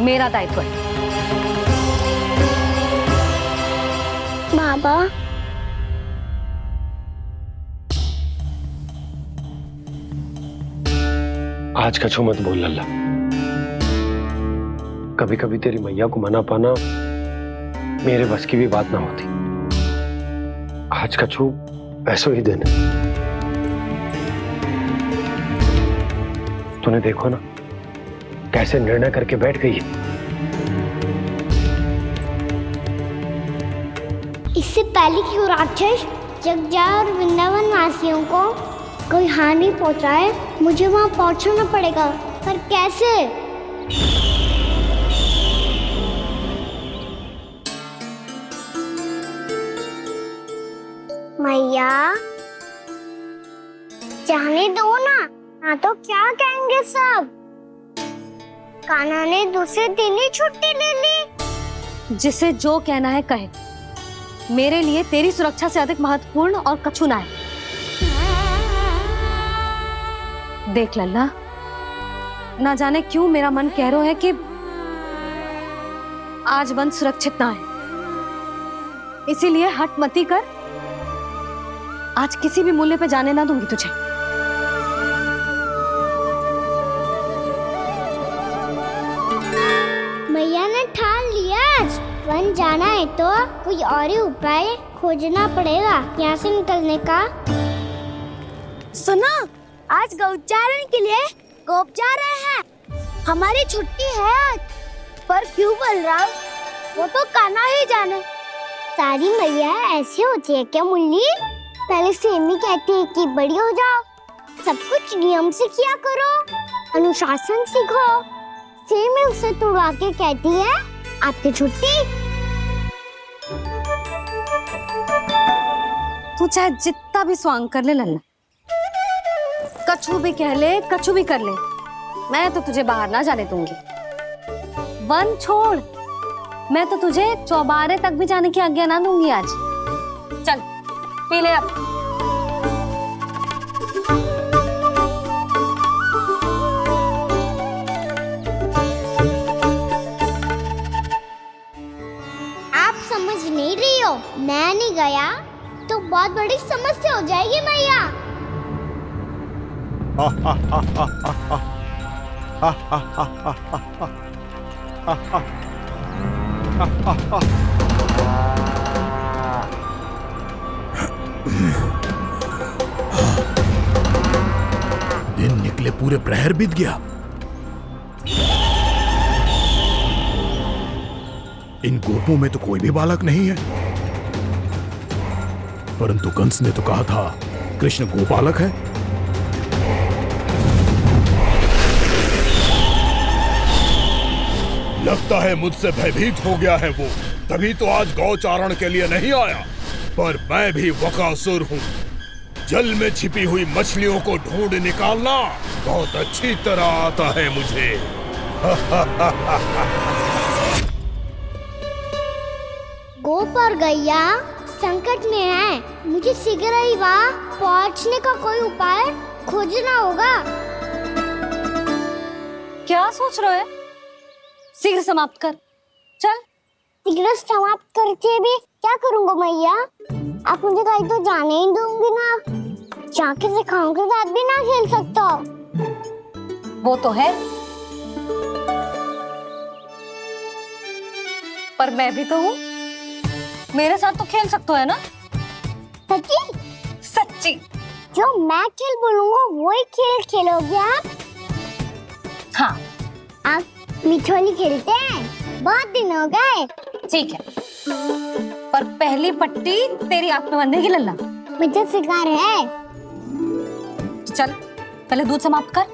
मेरा दायित्व है। बाबा, आज कछु मत बोल लल्ला। कभी कभी तेरी मैया को मना पाना मेरे बस की भी बात ना होती। आज कछु पैसों ही देने। तूने देखो ना कैसे निर्णय करके बैठ गई है। इससे पहले कि वो राक्षस जगजा और वृंदावन वासियों को कोई हानि पहुंचाए, मुझे वहां पहुंचना पड़ेगा। पर कैसे? मैया, जाने दो ना तो क्या कहेंगे सब। कान्हा ने दूसरे दिन ही छुट्टी ले ली। जिसे जो कहना है कहे। मेरे लिए तेरी सुरक्षा से अधिक महत्वपूर्ण और कछु ना है। देख लल्ला, ना जाने क्यों मेरा मन कह रहा है कि आज वन सुरक्षित ना है। इसीलिए हट मती कर। आज किसी भी मूल्य पे जाने ना दूंगी तुझे। मैया ने ठान लिया, वन जाना है तो कोई और ही उपाय खोजना पड़ेगा यहाँ से निकलने का। सुनो, आज गौचारण के लिए गोप जा रहे हैं। हमारी छुट्टी है आज। पर क्यों बलराम? वो तो कान्हा ही जाने। सारी मैया ऐसी होती है क्या मुल्ली? पहले सेमी कहती है कि बड़ी हो जाओ, सब कुछ नियम से किया करो, अनुशासन सीखो। सेमी उसे तुड़वा के कहती है आपकी छुट्टी। तू चाहे जितना भी स्वांग कर ले लल्ला, कछु भी कह ले, कछु भी कर ले, मैं तो तुझे बाहर ना जाने दूंगी। वन छोड़, मैं तो तुझे चौबारे तक भी जाने की आज्ञा ना दूंगी आज। चल पी ले अब। आप समझ नहीं रही हो, मैं नहीं गया तो बहुत बड़ी समस्या हो जाएगी मैया। दिन निकले पूरे प्रहर बीत गया। इन गोपों में तो कोई भी बालक नहीं है, परंतु कंस ने तो कहा था कृष्ण गोपालक है। लगता है मुझसे भयभीत हो गया है वो, तभी तो आज गौचारण के लिए नहीं आया। पर मैं भी बकासुर हूँ। जल में छिपी हुई मछलियों को ढूंढ निकालना बहुत अच्छी तरह आता है मुझे। गोप और गैया संकट में है, मुझे शीघ्र ही वहाँ पहुँचने का कोई उपाय खोजना होगा। क्या सोच रहे हो? शीघ्र समाप्त कर, चल। शीघ्र समाप्त करके भी क्या करूँगा मैया? आप मुझे कहीं तो जाने ही दूंगी ना। जाके सिखाओं के साथ भी ना खेल सकता। वो तो है, पर मैं भी तो हूँ। मेरे साथ तो खेल सकते हो है ना? सच्ची? सच्ची। जो मैं खेल बोलूँगा वही खेल खेलोगे आप? हाँ। आप मिठोली खेलते हैं? बहुत दिन हो गए। ठीक है, पर पहली पट्टी तेरी आंख में बंधेगी लल्ला। मुझे शिकार है। चल पहले दूध समाप्त कर।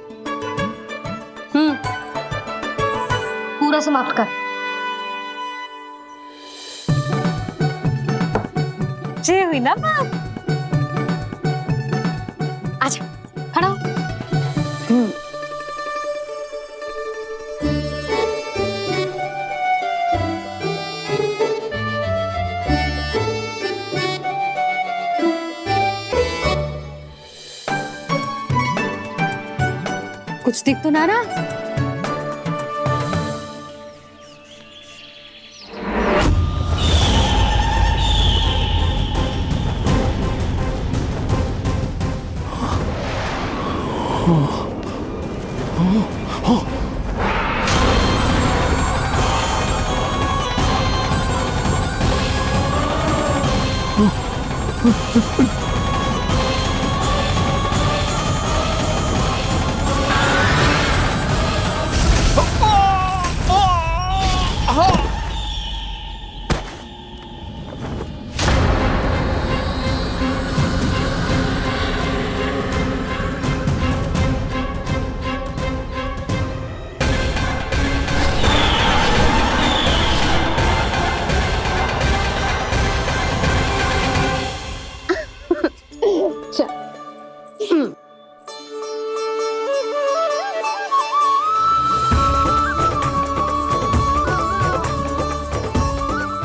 पूरा समाप्त कर। जे हुई ना बात। आजा, खड़ा हो। कुछ दिख तो ना रहा?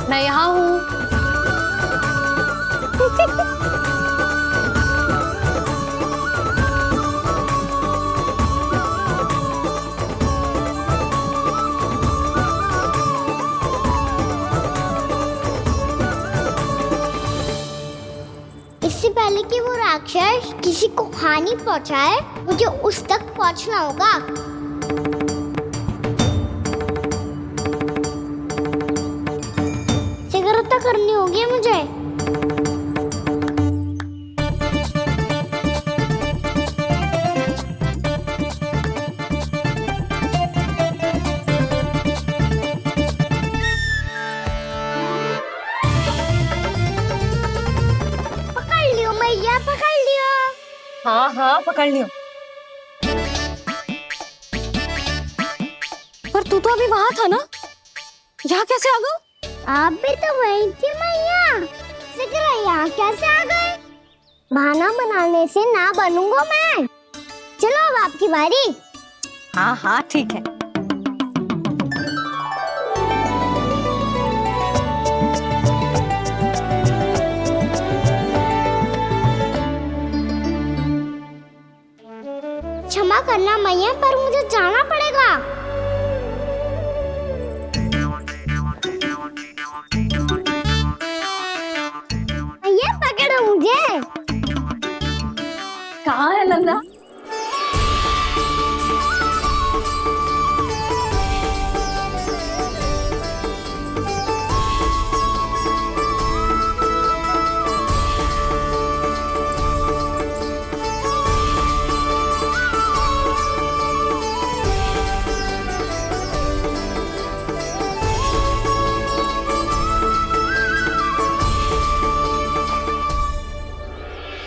मैं यहाँ हूँ। इससे पहले कि वो राक्षस किसी को हानि पहुंचाए, मुझे उस तक पहुंचना होगा। सिगरेट करनी होगी मुझे। पकड़ लियो मैया, पकड़ लियो। हाँ हाँ पकड़ लियो। पर तू तो अभी वहां था ना, यहाँ कैसे आ गया? आप भी तो वही थी मैया, सिगरा यहाँ कैसे आ गए? बहाना बनाने से ना बनूंगा मैं। चलो अब आपकी बारी। हाँ हाँ ठीक है। क्षमा करना मैया, पर मुझे जाना पड़ेगा। मैया पकड़ो मुझे। कहाँ है नंदा?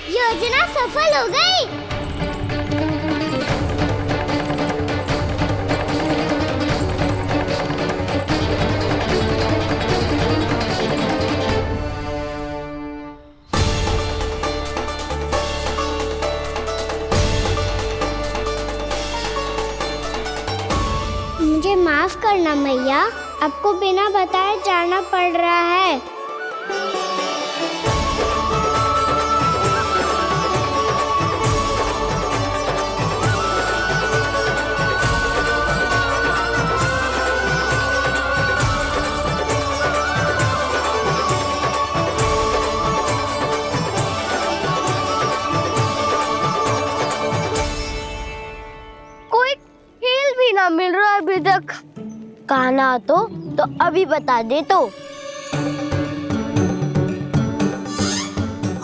योजना सफल हो गई। मुझे माफ करना मैया, आपको बिना बताए जाना पड़ रहा है। कोई खेल भी ना मिल रहा अभी तक। कहना तो अभी बता दे तो।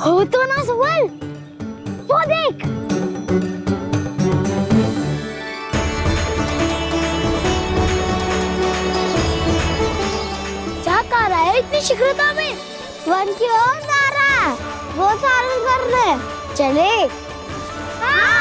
हो तो ना सवाल, वो देख। क्या कर रहा है इतनी शीघ्रता में? वन की ओर जा रहा है, वो सारे कर रहे। चले। हाँ।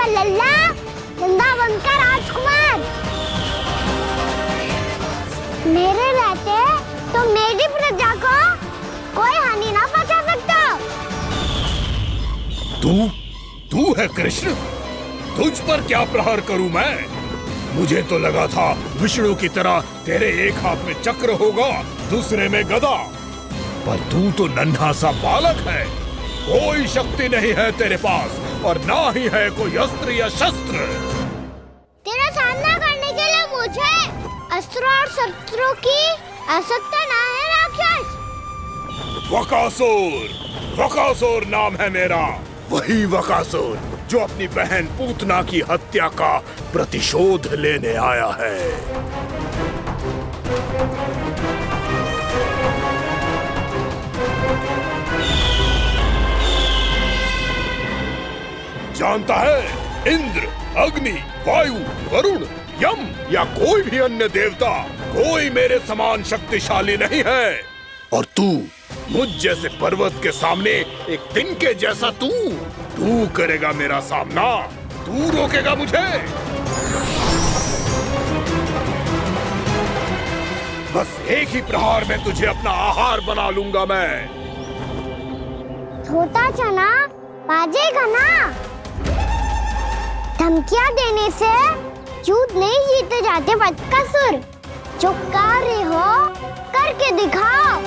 का लल्ला, वृंदावन का राजकुमार। मेरे रहते तो मेरी प्रजा को कोई हानि ना पहुंचा सकता। तू है कृष्ण? तुझ पर क्या प्रहार करूं मैं? मुझे तो लगा था विष्णु की तरह तेरे एक हाथ में चक्र होगा, दूसरे में गदा, पर तू तो नन्हा सा बालक है। कोई शक्ति नहीं है तेरे पास और ना ही है कोई अस्त्र या शस्त्र। तेरा सामना करने के लिए मुझे अस्त्रों और शस्त्रों की आवश्यकता ना है राक्षस। वकासुर नाम है मेरा, वही वकासुर जो अपनी बहन पूतना की हत्या का प्रतिशोध लेने आया है। जानता है, इंद्र, अग्नि, वायु, वरुण, यम या कोई भी अन्य देवता कोई मेरे समान शक्तिशाली नहीं है। और तू मुझ जैसे पर्वत के सामने एक तिनके जैसा तू करेगा मेरा सामना? तू रोकेगा मुझे? बस एक ही प्रहार में तुझे अपना आहार बना लूंगा मैं। छोटा चना बाजेगा ना। धमकियां देने से युद्ध नहीं जीते जाते बदकसूर। जो कार्य हो करके दिखाओ।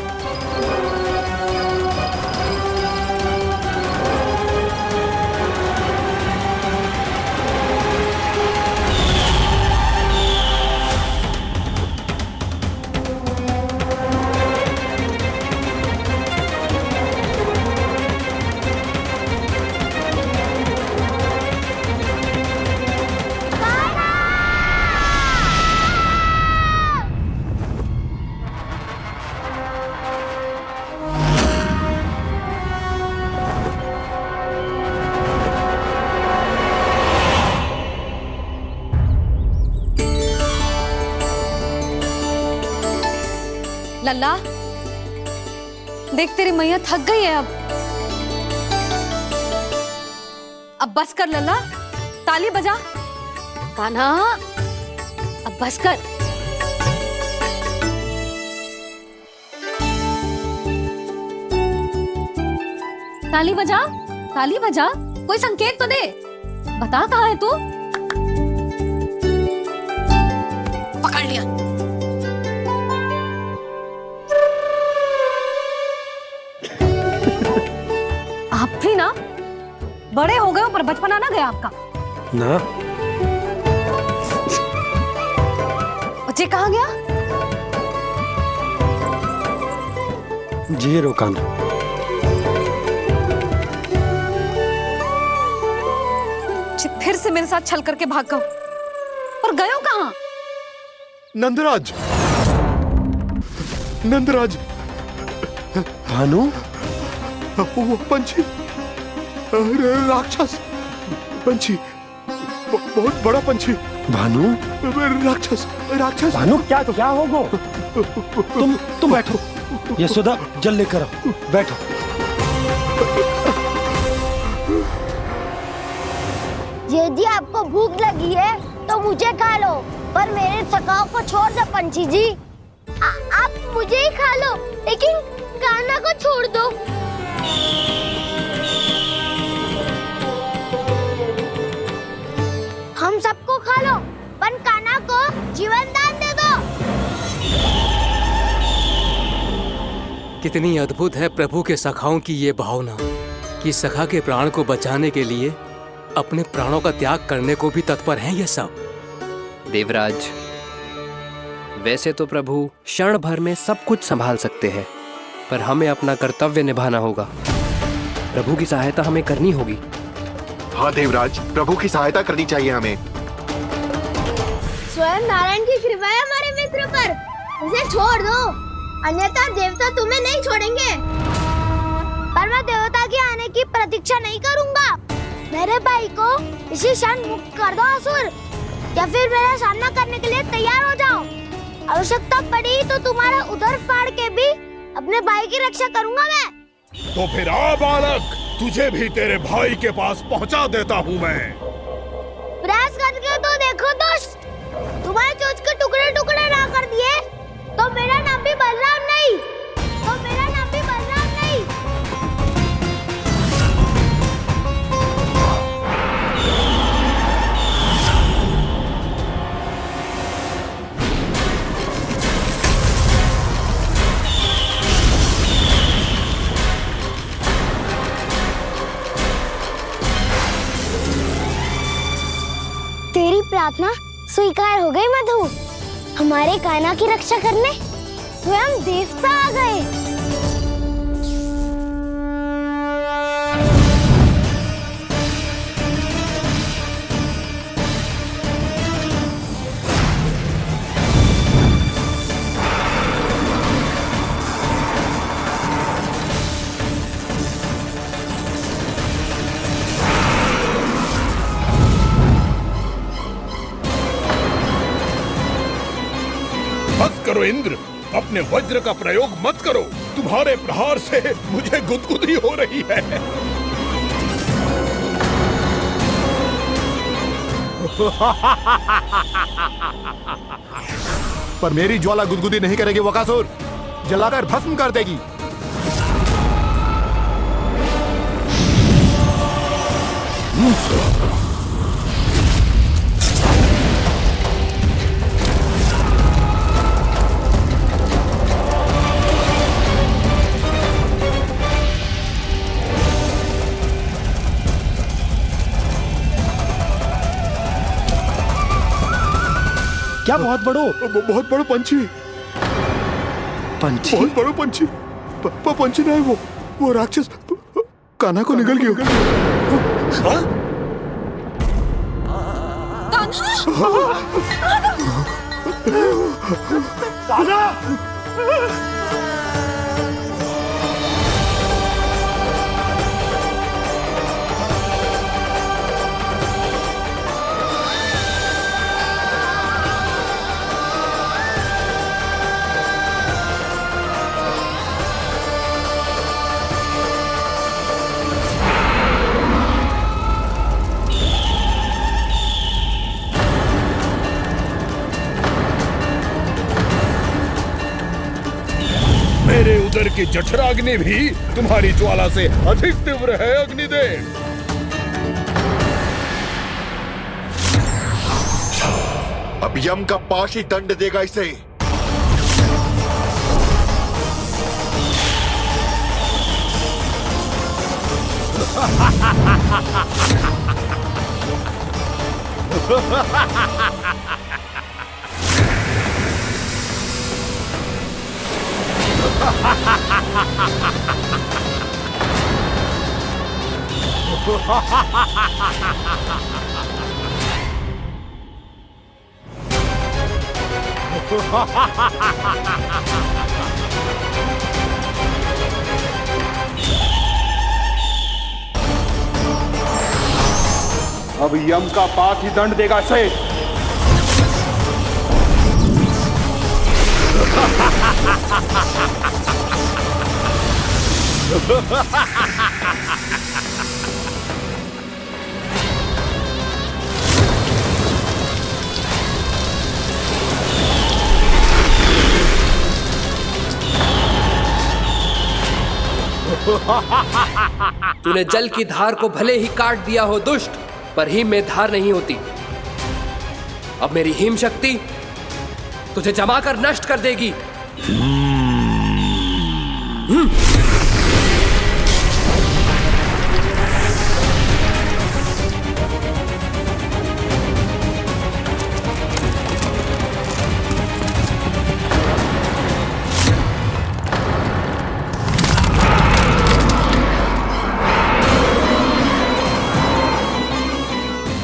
लल्ला, देख तेरी मैया थक गई है अब बस कर लल्ला, ताली बजा। कान्हा, अब बस कर। ताली बजा, ताली बजा, कोई संकेत तो दे, बता कहाँ है तू? पकड़ लिया। आप भी ना बड़े हो गए हो, पर बचपना ना गया आपका ना। बच्चे कहाँ गया? जी रोकान। फिर से मेरे साथ छल करके भाग गए, और गए हो कहाँ? नंदराज, नंदराज। भानु, वो पंछी, राक्षस पंछी, बहुत बड़ा पंछी। भानु, राक्षस, राक्षस। भानु, क्या हो गो? तुम बैठो, यशोदा जल लेकर आओ, बैठो। यदि आपको भूख लगी है तो मुझे खा लो, पर मेरे सखाओं को छोड़ दो पंछी जी। आप मुझे ही खा लो, लेकिन कान्हा को छोड़ दो। हम सबको खा लो, पर कान्हा को जीवन दान दे दो। कितनी अद्भुत है प्रभु के सखाओं की ये भावना कि सखा के प्राण को बचाने के लिए अपने प्राणों का त्याग करने को भी तत्पर हैं ये सब। देवराज, वैसे तो प्रभु क्षण भर में सब कुछ संभाल सकते हैं, पर हमें अपना कर्तव्य निभाना होगा। प्रभु की सहायता हमें करनी होगी। हाँ देवराज, प्रभु की सहायता करनी चाहिए हमें। स्वयं नारायण की कृपा है हमारे मित्र पर, उसे छोड़ दो, अन्यथा देवता तुम्हें नहीं छोड़ेंगे। पर मैं देवता के आने की प्रतीक्षा नहीं करूंगा। मेरे भाई को इसी क्षण मुक्त कर दो असुर, या फिर मेरा सामना करने के लिए तैयार हो जाओ। आवश्यकता पड़ी तो तुम्हारा उदर फाड़ के भी अपने भाई की रक्षा करूंगा मैं। तो फिर आ बालक, तुझे भी तेरे भाई के पास पहुंचा देता हूं मैं। प्रयास करके तो देखो दोस्त, तुम्हारे चोंच के टुकड़े टुकड़े ना कर दिए तो मेरा नाम भी बलराम नहीं, तो मेरा नाम भी बलराम नहीं। तेरी प्रार्थना स्वीकार हो गई मधु। हमारे कान्हा की रक्षा करने स्वयं देवता आ गए। बस करो इंद्र, अपने वज्र का प्रयोग मत करो। तुम्हारे प्रहार से मुझे गुदगुदी हो रही है। पर मेरी ज्वाला गुदगुदी नहीं करेगी वकासुर, जलाकर भस्म कर देगी। क्या बहुत बहुत बड़ो पंछी। पंछी? बहुत बड़ो पंछी। पंछी ना है वो राक्षस कान्हा को निगल गया। मेरे उदर की जठराग्नि भी तुम्हारी ज्वाला से अधिक तीव्र है अग्निदेव। अब यम का पाश ही दंड देगा इसे। अब यम का पास ही दंड देगा इसे। तूने जल की धार को भले ही काट दिया हो दुष्ट, पर हिम में धार नहीं होती। अब मेरी हिम शक्ति तुझे जमाकर नष्ट कर देगी।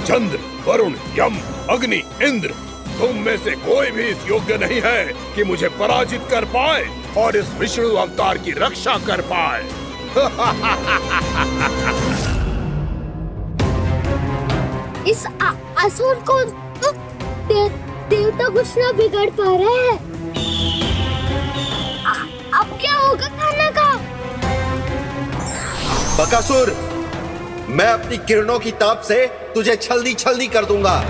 चंद्र, वरुण, यम, अग्नि, इंद्र, तुम में से कोई भी इस योग्य नहीं है कि मुझे पराजित कर पाए और इस विष्णु अवतार की रक्षा कर पाए। इस असुर को तो देवता कुछ ना बिगाड़ पा रहे हैं। अब क्या होगा कान्हा का? बकासुर, मैं अपनी किरणों की ताप से तुझे छल्दी छल्दी कर दूंगा।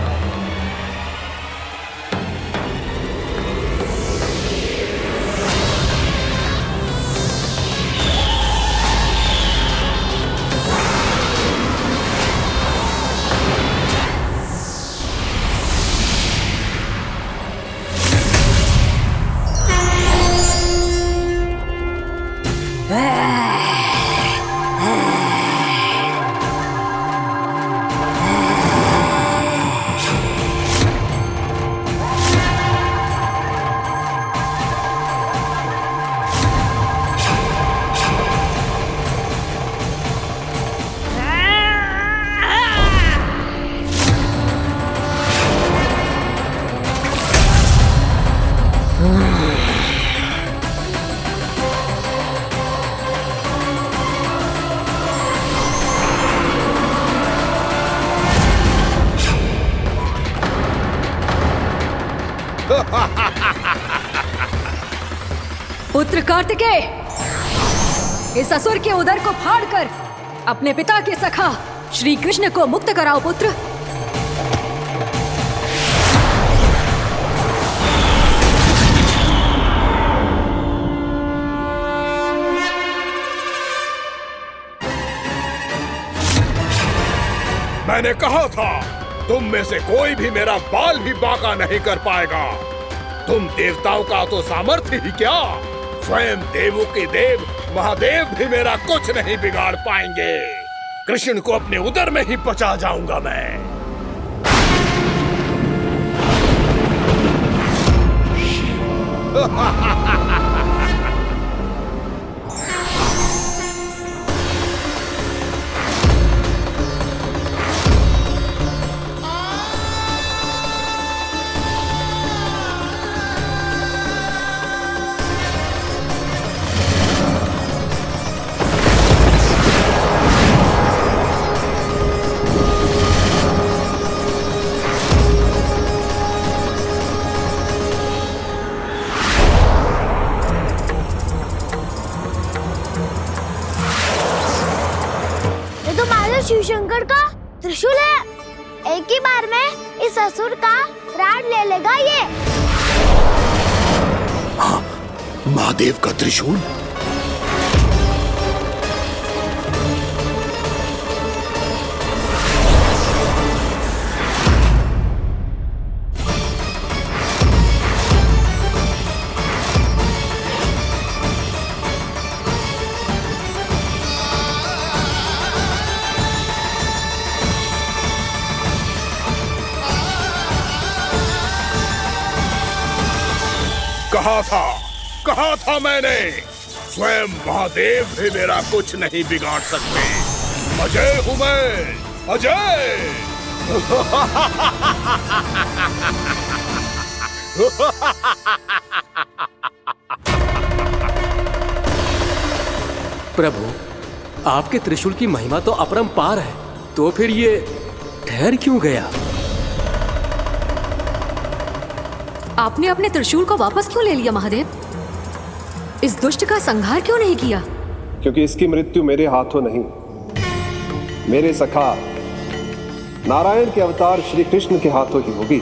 पुत्र कार्तिकेय, इस असुर के उदर को फाड़कर अपने पिता के सखा श्री कृष्ण को मुक्त कराओ पुत्र। मैंने कहा था तुम में से कोई भी मेरा बाल भी बांका नहीं कर पाएगा। तुम देवताओं का तो सामर्थ्य ही क्या, स्वयं देवों के देव महादेव भी मेरा कुछ नहीं बिगाड़ पाएंगे। कृष्ण को अपने उदर में ही पचा जाऊंगा मैं। शिव शंकर का त्रिशूल है। एक ही बार में इस असुर का प्राण ले लेगा ये। हाँ, महादेव का त्रिशूल। कहा था मैंने, स्वयं महादेव भी मेरा कुछ नहीं बिगाड़ सकते। अजय हूं मैं, अजय। प्रभु, आपके त्रिशूल की महिमा तो अपरंपार है, तो फिर ये ठहर क्यों गया? आपने अपने त्रिशूल को वापस क्यों ले लिया महादेव? इस दुष्ट का संहार क्यों नहीं किया? क्योंकि इसकी मृत्यु मेरे हाथों नहीं, मेरे सखा नारायण के अवतार श्री कृष्ण के हाथों ही होगी,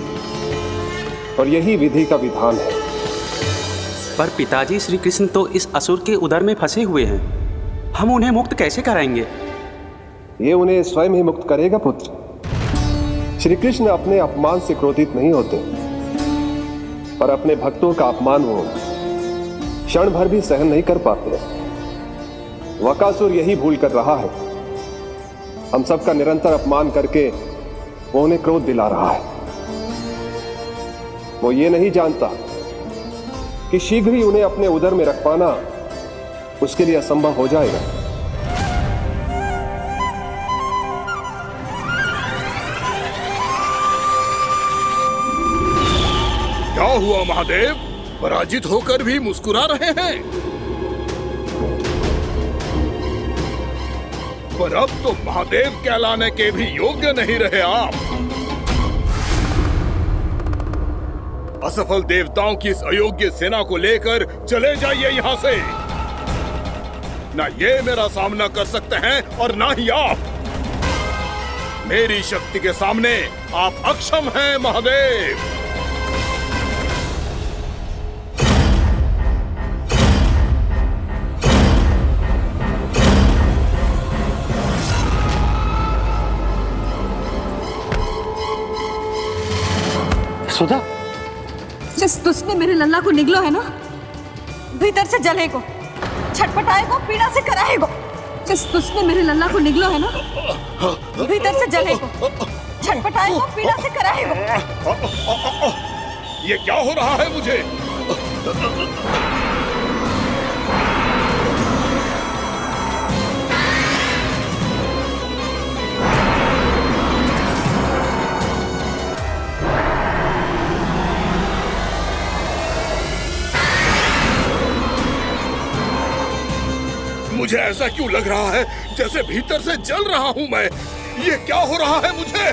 और यही विधि का विधान है। पर पिताजी, श्री कृष्ण तो इस असुर के उदर में फंसे हुए हैं, हम उन्हें मुक्त कैसे कराएंगे? ये उन्हें स्वयं ही मुक्त करेगा पुत्र। श्री कृष्ण अपने अपमान से क्रोधित नहीं होते, पर अपने भक्तों का अपमान वो क्षण भर भी सहन नहीं कर पाते। वकासुर यही भूल कर रहा है, हम सबका निरंतर अपमान करके वो उन्हें क्रोध दिला रहा है। वो ये नहीं जानता कि शीघ्र ही उन्हें अपने उदर में रख पाना उसके लिए असंभव हो जाएगा। क्या हुआ महादेव, पराजित होकर भी मुस्कुरा रहे हैं? पर अब तो महादेव कहलाने के भी योग्य नहीं रहे आप। असफल देवताओं की इस अयोग्य सेना को लेकर चले जाइए यहां से। ना ये मेरा सामना कर सकते हैं और ना ही आप। मेरी शक्ति के सामने आप अक्षम हैं महादेव। सुधा, जिस दुष्ट ने मेरे लल्ला को निगलो है ना, भीतर से जलेगो, छटपटाएगो, पीड़ा से कराएगो। जिस दुष्ट ने मेरे लल्ला को निगलो है ना, भीतर से जलेगो, छटपटाएगो, पीड़ा से कराएगो। ये क्या हो रहा है मुझे? मुझे ऐसा क्यों लग रहा है जैसे भीतर से जल रहा हूं मैं? ये क्या हो रहा है मुझे?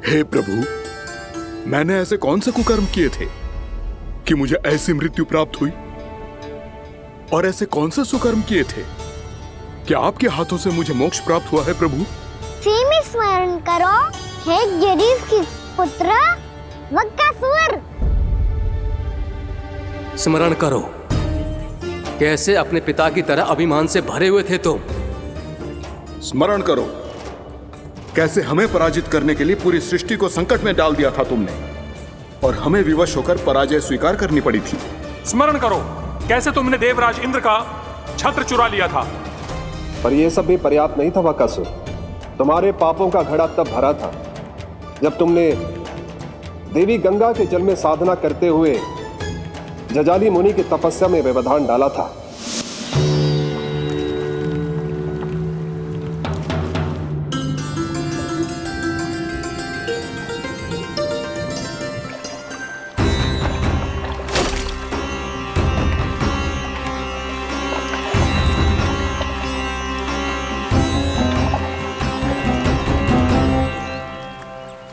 हे प्रभु, मैंने ऐसे कौन से कुकर्म किए थे कि मुझे ऐसी मृत्यु प्राप्त हुई? और ऐसे कौन से सुकर्म किए थे कि आपके हाथों से मुझे मोक्ष प्राप्त हुआ है प्रभु? में स्मरण करो, हे जरीफ की पुत्र वक्कासुर। स्मरण करो, कैसे अपने पिता की तरह अभिमान से भरे हुए थे तुम। स्मरण करो, कैसे हमें पराजित करने के लिए पूरी सृष्टि को संकट में डाल दिया था तुमने, और हमें विवश होकर पराजय स्वीकार करनी पड़ी थी। स्मरण करो, कैसे तुमने देवराज इंद्र का छत्र चुरा लिया था। पर यह सब भी पर्याप्त नहीं था वक्कासुर। तुम्हारे पापों का घड़ा तब भरा था जब तुमने देवी गंगा के जल में साधना करते हुए जजाली मुनि की तपस्या में व्यवधान डाला था।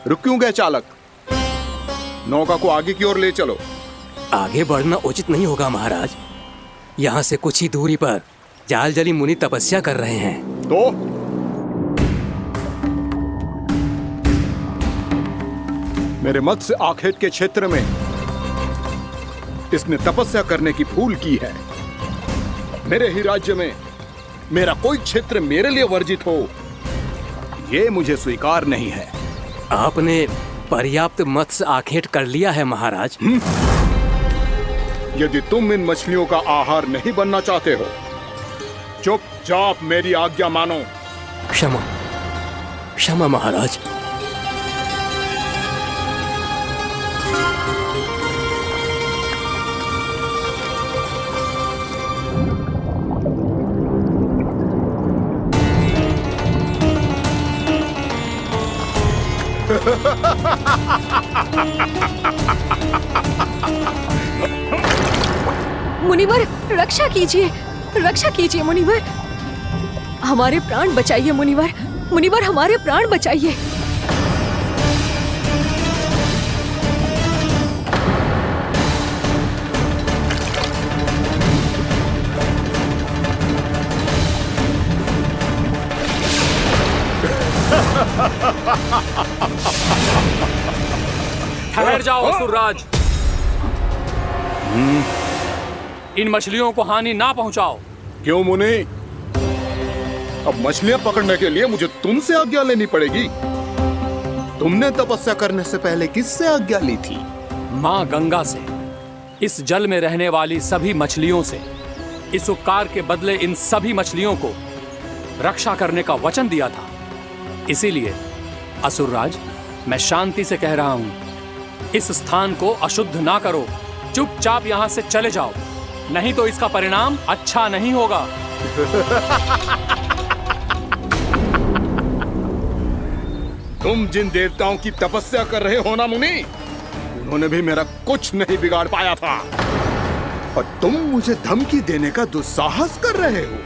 रुक क्यों गए चालक? नौका को आगे की ओर ले चलो। आगे बढ़ना उचित नहीं होगा महाराज। यहाँ से कुछ ही दूरी पर जालजली मुनि तपस्या कर रहे हैं। तो मेरे मत्स्य आखेट के क्षेत्र में इसने तपस्या करने की भूल की है। मेरे ही राज्य में मेरा कोई क्षेत्र मेरे लिए वर्जित हो, ये मुझे स्वीकार नहीं है। आपने पर्याप्त मत्स्य आखेट कर लिया है महाराज। यदि तुम इन मछलियों का आहार नहीं बनना चाहते हो, चुपचाप मेरी आज्ञा मानो। क्षमा, क्षमा महाराज। मुनिवर, रक्षा कीजिए, रक्षा कीजिए मुनिवर, हमारे प्राण बचाइए मुनिवर, मुनिवर हमारे प्राण बचाइए। ठहर जाओ असुरराज, इन मछलियों को हानि ना पहुंचाओ। क्यों मुनि? अब मछलियां पकड़ने के लिए मुझे तुमसे आज्ञा लेनी पड़ेगी। तुमने तपस्या करने से पहले किससे आज्ञा ली थी? मां गंगा से, इस जल में रहने वाली सभी मछलियों से। इस उपकार के बदले इन सभी मछलियों को रक्षा करने का वचन दिया था। इसीलिए असुरराज, मैं शांति से कह रहा हूं, इस स्थान को अशुद्ध ना करो, चुपचाप यहां से चले जाओ, नहीं तो इसका परिणाम अच्छा नहीं होगा। तुम जिन देवताओं की तपस्या कर रहे हो ना मुनि, उन्होंने भी मेरा कुछ नहीं बिगाड़ पाया था, और तुम मुझे धमकी देने का दुस्साहस कर रहे हो।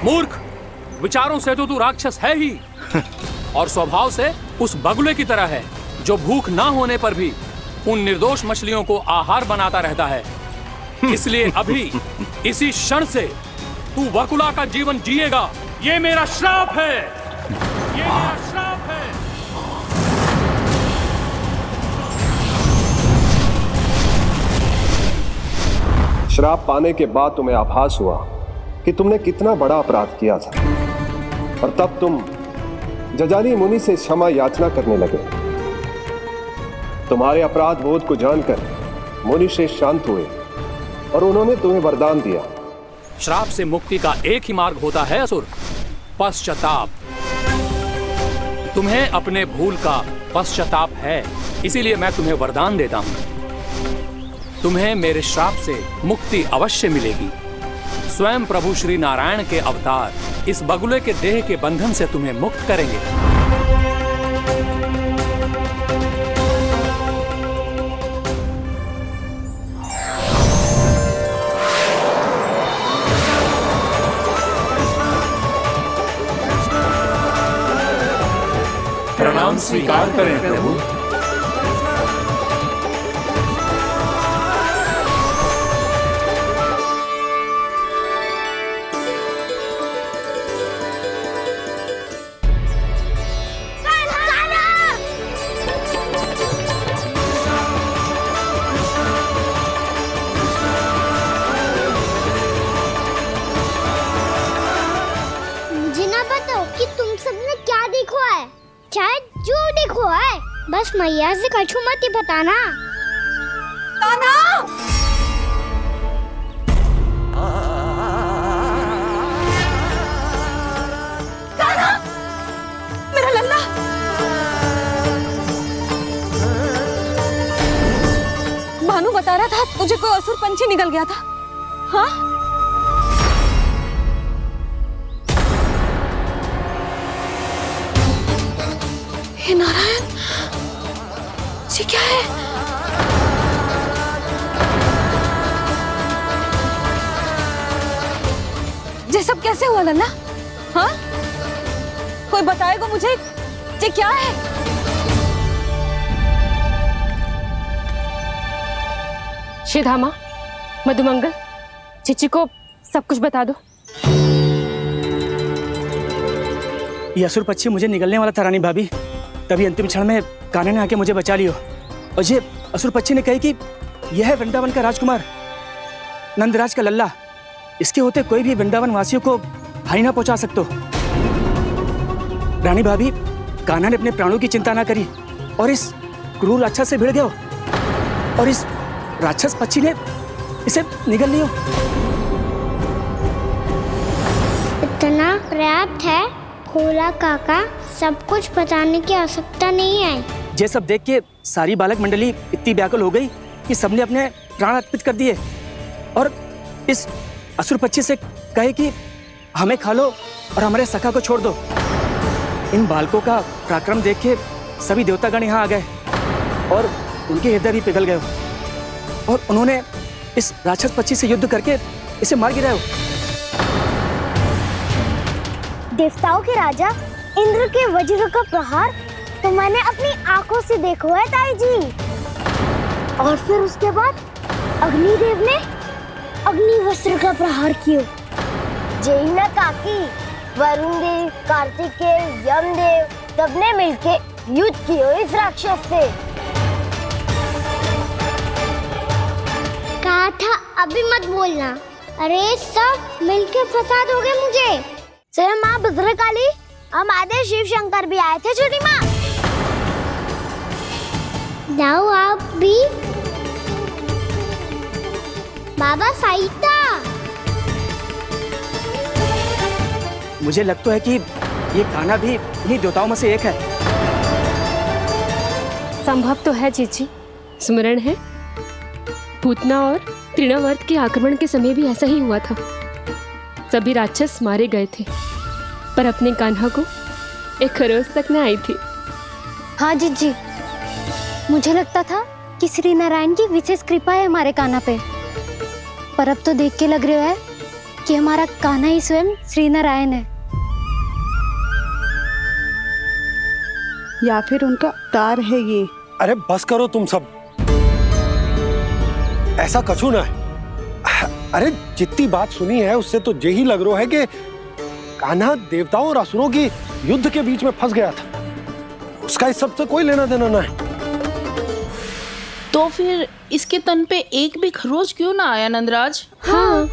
मूर्ख, विचारों से तो तू राक्षस है ही, और स्वभाव से उस बगुले की तरह है जो भूख ना होने पर भी उन निर्दोष मछलियों को आहार बनाता रहता है। इसलिए अभी इसी क्षण से तू वकुला का जीवन जिएगा। ये मेरा श्राप है, ये मेरा श्राप है। श्राप पाने के बाद तुम्हें आभास हुआ कि तुमने कितना बड़ा अपराध किया था, और तब तुम जजाली मुनि से क्षमा याचना करने लगे। तुम्हारे अपराध बोध को जानकर मुनि श्रेष्ठ शांत हुए और उन्होंने तुम्हें वरदान दिया। श्राप से मुक्ति का एक ही मार्ग होता है असुर, पश्चाताप। तुम्हें अपने भूल का पश्चाताप है, इसीलिए मैं तुम्हें वरदान देता हूं। तुम्हें मेरे श्राप से मुक्ति अवश्य मिलेगी। स्वयं प्रभु श्री नारायण के अवतार इस बगुले के देह के बंधन से तुम्हें मुक्त करेंगे। प्रणाम स्वीकार करें प्रभु। बस मैया से कछु मत ही बताना। कान्हा! कान्हा! मेरा लल्ला! भानु बता रहा था तुझे कोई असुर पंछी निकल गया था। हाँ? हे नारायण, ये क्या है? ये सब कैसे हुआ लल्ला? हाँ? कोई बताएगा मुझे ये क्या है? श्रीधामा, मधुमंगल, चिची को सब कुछ बता दो। ये असुर पक्षी मुझे निगलने वाला था रानी भाभी, तभी अंतिम क्षण में कान्हा ने आके मुझे बचा लियो। और ये असुर पक्षी ने कही कि यह है वृंदावन का राजकुमार, नंदराज का लल्ला। इसके होते कोई भी वृंदावन वासियों को हानि ना पहुंचा सकते। रानी भाभी, कान्हा ने अपने प्राणों की चिंता ना करी और इस क्रूर राक्षस से भिड़ गयो, और इस राक्षस पक्षी ने इसे निगल लियो। इतना पर्याप्त है भोला काका, सब कुछ बताने की आवश्यकता नहीं है। ये सब देख के सारी बालक मंडली इतनी व्याकुल हो गई कि सबने अपने प्राण अर्पित कर दिए और इस असुर पक्षी से कहे कि हमें खा लो और हमारे सखा को छोड़ दो। इन बालकों का पराक्रम देख के सभी देवतागण यहाँ आ गए और उनके हृदय भी पिघल गए और उन्होंने इस राक्षस पक्षी से युद्ध करके इसे मार गिराया। देवताओं के राजा इंद्र के वज्र का प्रहार तो मैंने अपनी आंखों से देखा है ताई जी। और फिर उसके बाद अग्निदेव ने अग्निवस्त्र का प्रहार किया। जय ना काकी, वरुण देव, कार्तिकेय, यमदेव सबने मिलके युद्ध किया इस राक्षस से। कहा था अभी मत बोलना। अरे सब मिलके फंसा दोगे मुझे। जय माँ भद्रकाली, हमारे शिव शंकर भी आए थे छोटी माँ। जाओ आप भी। बाबा साईता, मुझे लगता है कि ये कान्हा भी इन्हीं देवताओं में से एक है। संभव तो है चीची। स्मरण है, पूतना और तृणावर्त के आक्रमण के समय भी ऐसा ही हुआ था। सभी राक्षस मारे गए थे, पर अपने कान्हा को एक खरोच तक न आई थी। हाँ जीजी, मुझे लगता था कि श्री नारायण की विशेष कृपा है हमारे कान्हा पे, पर अब तो देख के लग रहा है कि हमारा कान्हा ही स्वयं श्री नारायण है। या फिर उनका अवतार है ये। अरे बस करो तुम सब, ऐसा कछु ना है। अरे जितनी बात सुनी है उससे तो यही लग रहा है कि कान्हा देवताओं और असुरों की युद्ध के बीच में फंस गया था। उसका इस सब से कोई लेना देना ना है। तो फिर इसके तन पे एक भी खरोच क्यों ना आया नंदराज? हाँ,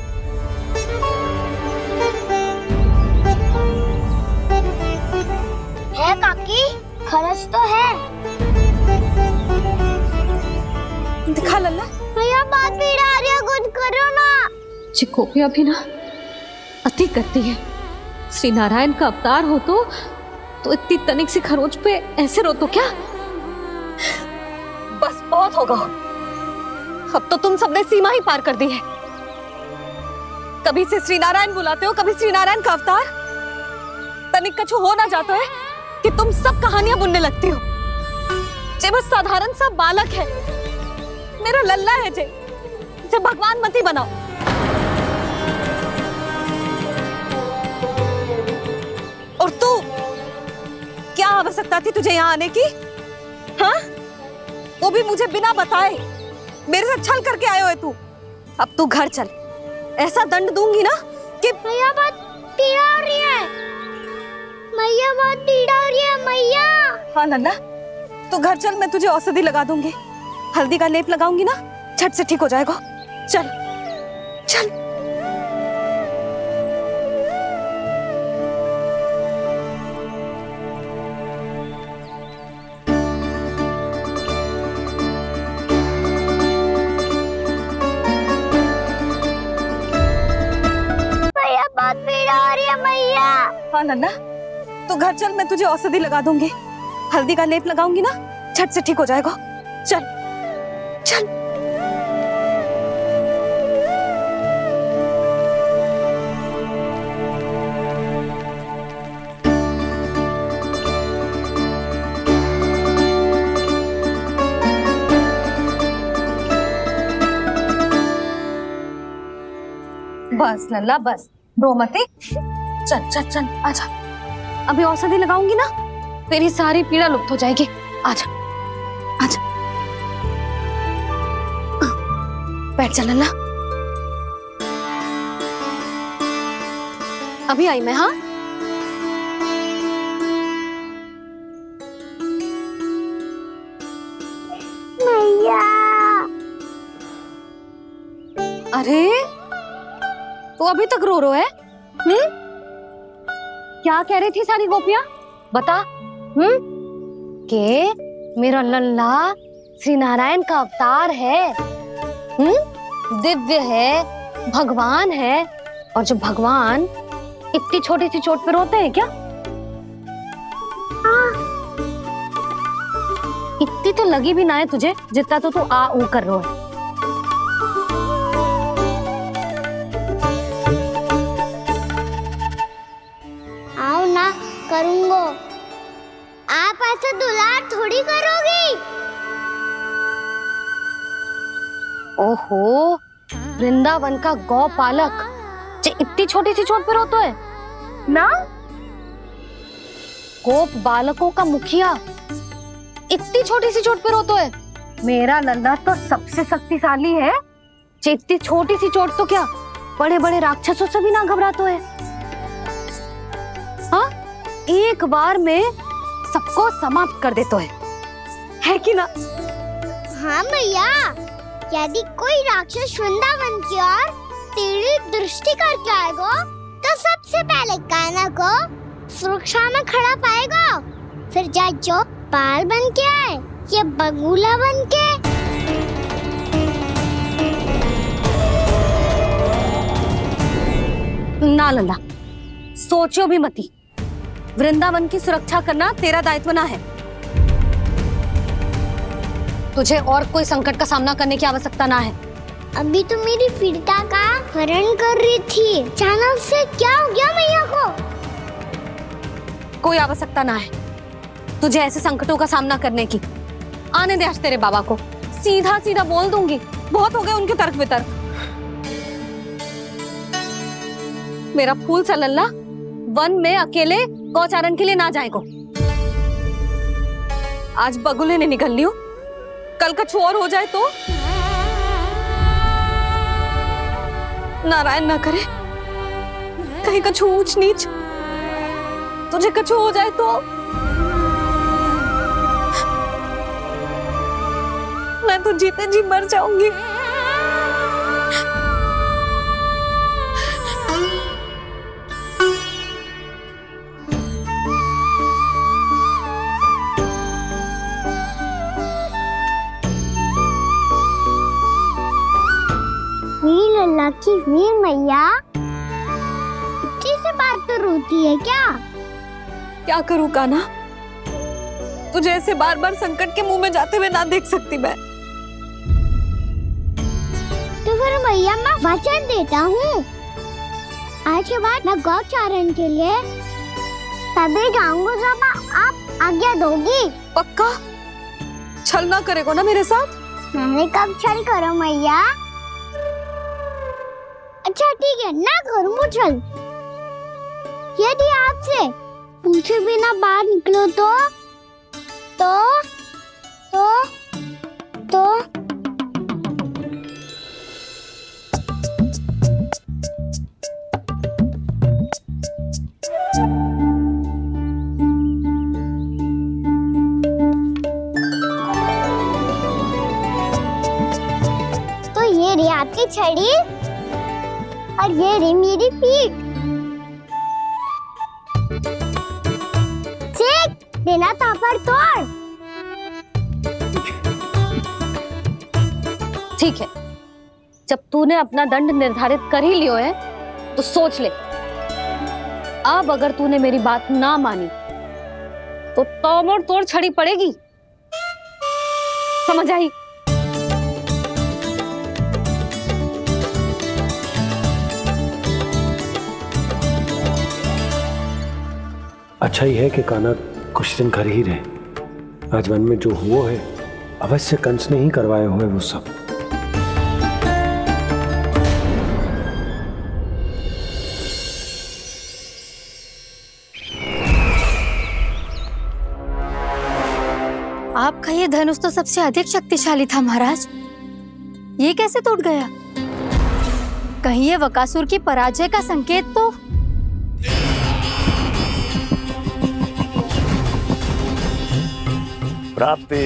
है काकी, खरच तो है। दिखा लल्ला। भैया बात पीड़ा आ रही है, कुछ करो ना। चिकोपिया भी ना अति करती है। श्री नारायण का अवतार हो तो इतनी तनिक सी खरोच पे ऐसे रो तो क्या? बस बहुत होगा। अब तो तुम सबने सीमा ही पार कर दी है। कभी से श्री नारायण बुलाते हो, कभी श्री नारायण का अवतार। तनिक कछु हो ना जाता है कि तुम सब कहानियां बुनने लगती हो। जे बस साधारण सा बालक है, मेरा लल्ला है जे, इसे भगवान मत ही बनाओ। और तू, क्या आवश्यकता थी तुझे यहाँ आने की? हाँ, वो भी मुझे बिना बताए। मेरे से छल करके आए हो तू। अब तू घर चल, ऐसा दंड दूंगी ना कि मैया बहुत पीड़ा हो रही है। मैया बहुत पीड़ा हो रही है मैया। हाँ नन्ना, तू घर चल, मैं तुझे औषधि लगा दूंगी। हल्दी का लेप लगाऊंगी ना, झट से ठीक हो जाएगा। चल चल। मैया बहुत पीड़ा हो रही है मैया। हाँ नन्ना, तू घर चल, मैं तुझे औषधि लगा दूंगी। हल्दी का लेप लगाऊंगी ना, झट से ठीक हो जाएगा। चल चल। बस लल्ला बस, रो मत। चल चल चल, आजा। अभी औषधि लगाऊंगी ना, तेरी सारी पीड़ा लुप्त हो जाएगी। आजा आजा। बैठ जा लल्ला। अभी आई मैं। हाँ मैया। अरे तो अभी तक रो है? क्या कह रही थी सारी गोपियां? बता। के मेरा लल्ला श्री नारायण का अवतार है, दिव्य है, भगवान है। और जो भगवान इतनी छोटी सी चोट पे रोते हैं क्या? इतनी तो लगी भी ना है तुझे जितना तो तू आ ऊ कर रो है। आओ ना करूंगो। आप ऐसे दुलार थोड़ी करोगी। ओहो, वृंदावन का गौपालक जो इतनी छोटी सी चोट पे रोता है ना? गोप बालकों का मुखिया इतनी छोटी सी चोट पे रोता है? मेरा लल्ला तो सबसे शक्तिशाली है, जो इतनी छोटी सी चोट तो क्या बड़े बड़े राक्षसों से भी ना घबराता है। हाँ, एक बार में सबको समाप्त कर देता है कि ना? हाँ मैया, यदि कोई राक्षस वृंदावन की ओर तेरी दृष्टि करके आएगा तो सबसे पहले कान्हा को सुरक्षा में खड़ा पाएगा, फिर चाहे जो बाल बन के आए या बगुला बन के। ना लल्ला, सोचो भी मती। वृंदावन की सुरक्षा करना तेरा दायित्व ना है। तुझे और कोई संकट का सामना करने की आवश्यकता ना है। अभी तो मेरी पीड़िता का हरण कर रही थी, अचानक से क्या हो गया मैया को? कोई आवश्यकता ना है तुझे ऐसे संकटों का सामना करने की। आने दे आज तेरे बाबा को, सीधा सीधा बोल दूंगी। बहुत हो गए उनके तर्क वितर्क। मेरा फूल सा लल्ला वन में अकेले गौचारण के लिए ना जाए को। आज बगुले ने निकल लियो, कल कछु और हो जाए तो? नारायण ना करे, कहीं कछु ऊंच नीच तुझे कछु हो जाए तो? मैं तो जीते जी मर जाऊंगी। मेरी लल्ला की वीर मैया इतनी से बात तो रोती है क्या? क्या करूं कान्हा, तुझे ऐसे बार बार संकट के मुंह में जाते हुए ना देख सकती मैं। तो फिर मैया मैं वचन देता हूँ, आज के बाद मैं गौचारण के लिए तभी जाऊंगा जब आप आज्ञा दोगी। पक्का? छल ना करेगा ना मेरे साथ? मैंने कब छल करो मैया? अच्छा ठीक है, ना करूँ छल। यदि आपसे पूछे बिना बाहर निकलो तो ये रही आपकी छड़ी और ये रही मेरी पीठ। देना तापर तोड़। ठीक है, जब तूने अपना दंड निर्धारित कर ही लियो है तो सोच ले, अब अगर तूने मेरी बात ना मानी तो तोड़ तोड़ छड़ी पड़ेगी। समझ आई? अच्छा ही है कि कान्हा कुछ दिन घर ही रहे। आज वन में जो हुआ है अवश्य कंस ने ही करवाए हुए वो सब। आपका ये धनुष तो सबसे अधिक शक्तिशाली था महाराज। ये कैसे टूट गया? कहीं ये वकासुर की पराजय का संकेत तो? प्राप्ति,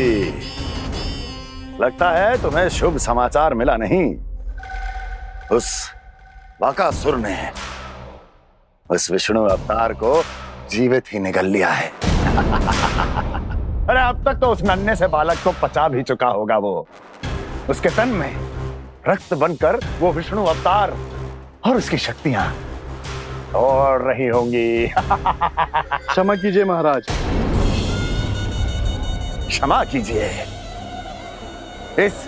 लगता है तुम्हें शुभ समाचार मिला नहीं। उस वकासुर ने उस विष्णु अवतार को जीवित ही निगल लिया है। अरे अब तक तो उस नन्हे से बालक को पचा भी चुका होगा वो। उसके तन में रक्त बनकर वो विष्णु अवतार और उसकी शक्तियां और रही होंगी। क्षमा कीजिए महाराज। क्षमा कीजिए। इस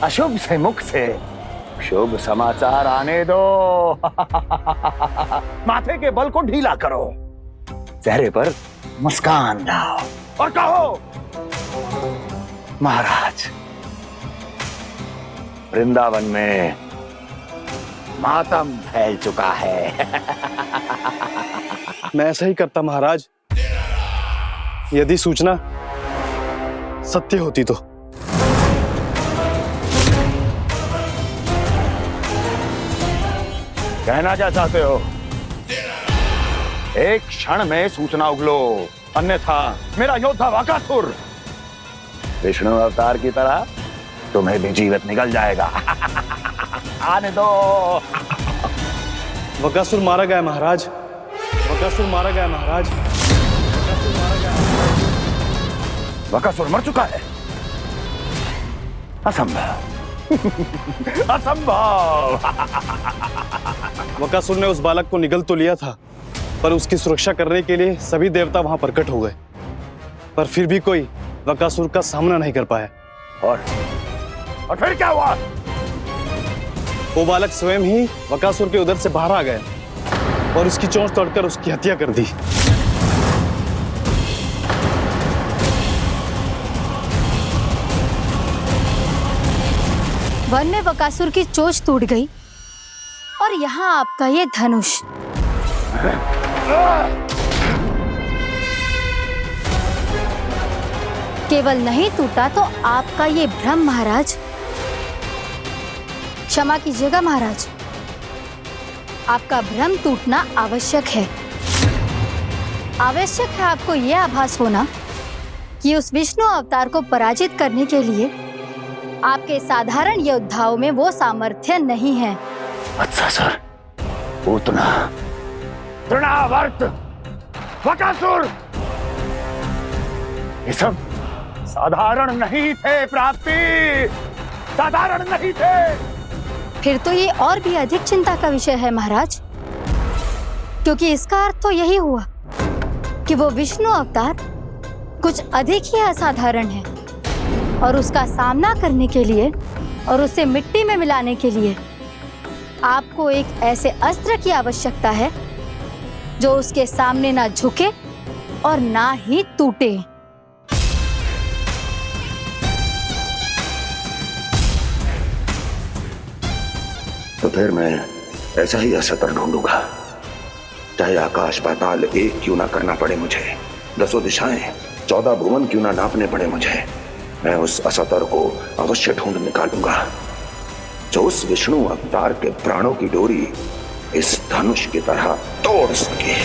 अशुभ से मुख से शुभ समाचार आने दो। माथे के बल को ढीला करो, चेहरे पर मुस्कान लाओ और कहो, महाराज, वृंदावन में मातम फैल चुका है। मैं ऐसा ही करता महाराज, यदि सूचना सत्य होती तो। कहना क्या चाहते हो? एक क्षण में सूचना उगलो, अन्यथा मेरा योद्धा वकासुर विष्णु अवतार की तरह तुम्हें भी जीवित निकल जाएगा। आने दो। वकासुर मारा गया महाराज, वकासुर मारा गया महाराज, वकासुर मारा गया। वकासुर मर चुका है? असंभव। असंभव। वकासुर ने उस बालक को निगल तो लिया था, पर उसकी सुरक्षा करने के लिए सभी देवता वहां प्रकट हो गए, पर फिर भी कोई वकासुर का सामना नहीं कर पाया। और फिर क्या हुआ? वो बालक स्वयं ही वकासुर के उदर से बाहर आ गया और उसकी चोंच तोड़कर उसकी हत्या कर दी। वन में वकासुर की चोंच टूट गई और यहाँ आपका ये धनुष। केवल नहीं टूटा तो आपका ये भ्रम महाराज। क्षमा कीजिएगा महाराज, आपका भ्रम टूटना आवश्यक है। आवश्यक है आपको यह आभास होना कि उस विष्णु अवतार को पराजित करने के लिए आपके साधारण योद्धाओं में वो सामर्थ्य नहीं है। अच्छा सर, पूतना, तृणावर्त, वकासुर, ये सब साधारण नहीं थे प्राप्ति, साधारण नहीं थे। फिर तो ये और भी अधिक चिंता का विषय है महाराज, क्योंकि इसका अर्थ तो यही हुआ कि वो विष्णु अवतार कुछ अधिक ही असाधारण है और उसका सामना करने के लिए और उसे मिट्टी में मिलाने के लिए आपको एक ऐसे अस्त्र की आवश्यकता है जो उसके सामने ना झुके और ना ही टूटे। तो फिर मैं ऐसा ही असतर ढूंढूंगा, चाहे आकाश पाताल एक क्यों ना करना पड़े मुझे, 10 दिशाएं 14 भुवन क्यों ना नापने पड़े मुझे। मैं उस असतर को अवश्य ढूंढ निकालूंगा जो उस विष्णु अवतार के प्राणों की डोरी इस धनुष की तरह तोड़ सके।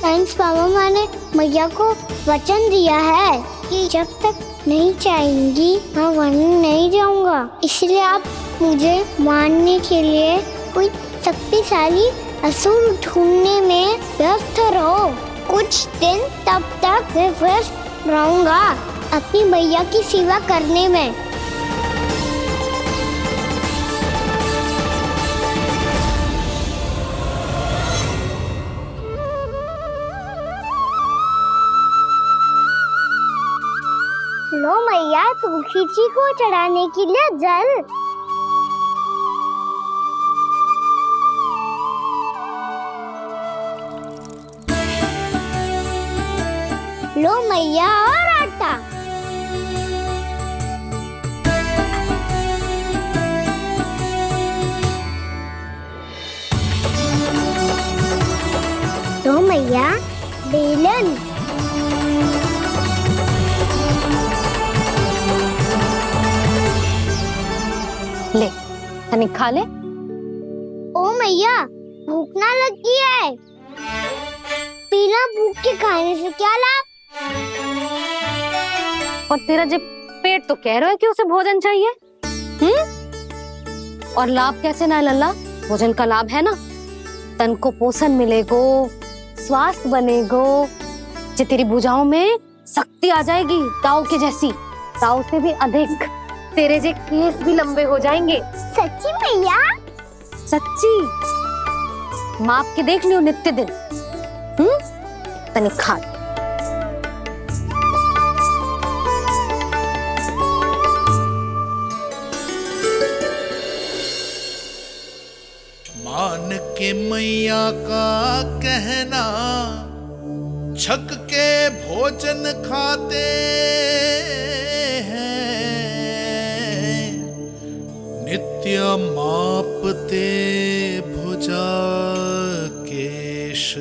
साइंस बाबा ने मैया को वचन दिया है कि जब तक नहीं चाहेंगी मैं वन नहीं जाऊंगा, इसलिए आप मुझे मारने के लिए कोई शक्तिशाली असुर ढूंढने में व्यस्त रहो। कुछ दिन तब तक मैं व्यस्त रहूंगा अपनी मैया की सेवा करने में। लो मैया, तुलसी जी को चढ़ाने के लिए जल। लो मैया, और आटा। लो मैया, बेलन। तनिक खा ले। ओ मैया, भूख ना लगी है। बिना भूख के खाने से क्या लाभ? और तेरा जब पेट तो कह रहा है कि उसे भोजन चाहिए, और लाभ कैसे ना लल्ला? भोजन का लाभ है ना, तन को पोषण मिलेगो, स्वास्थ्य बनेगो, जे तेरी भुजाओं में शक्ति आ जाएगी ताऊ के जैसी, ताऊ से भी अधिक। तेरे जे केस भी लंबे हो जाएंगे। सच्ची मैया? सच्ची। माप के देख लियो नित्य दिन। तनिक खा। मान के मैया का कहना, छक के भोजन खाते हैं, नित्य मापते भुजा केश,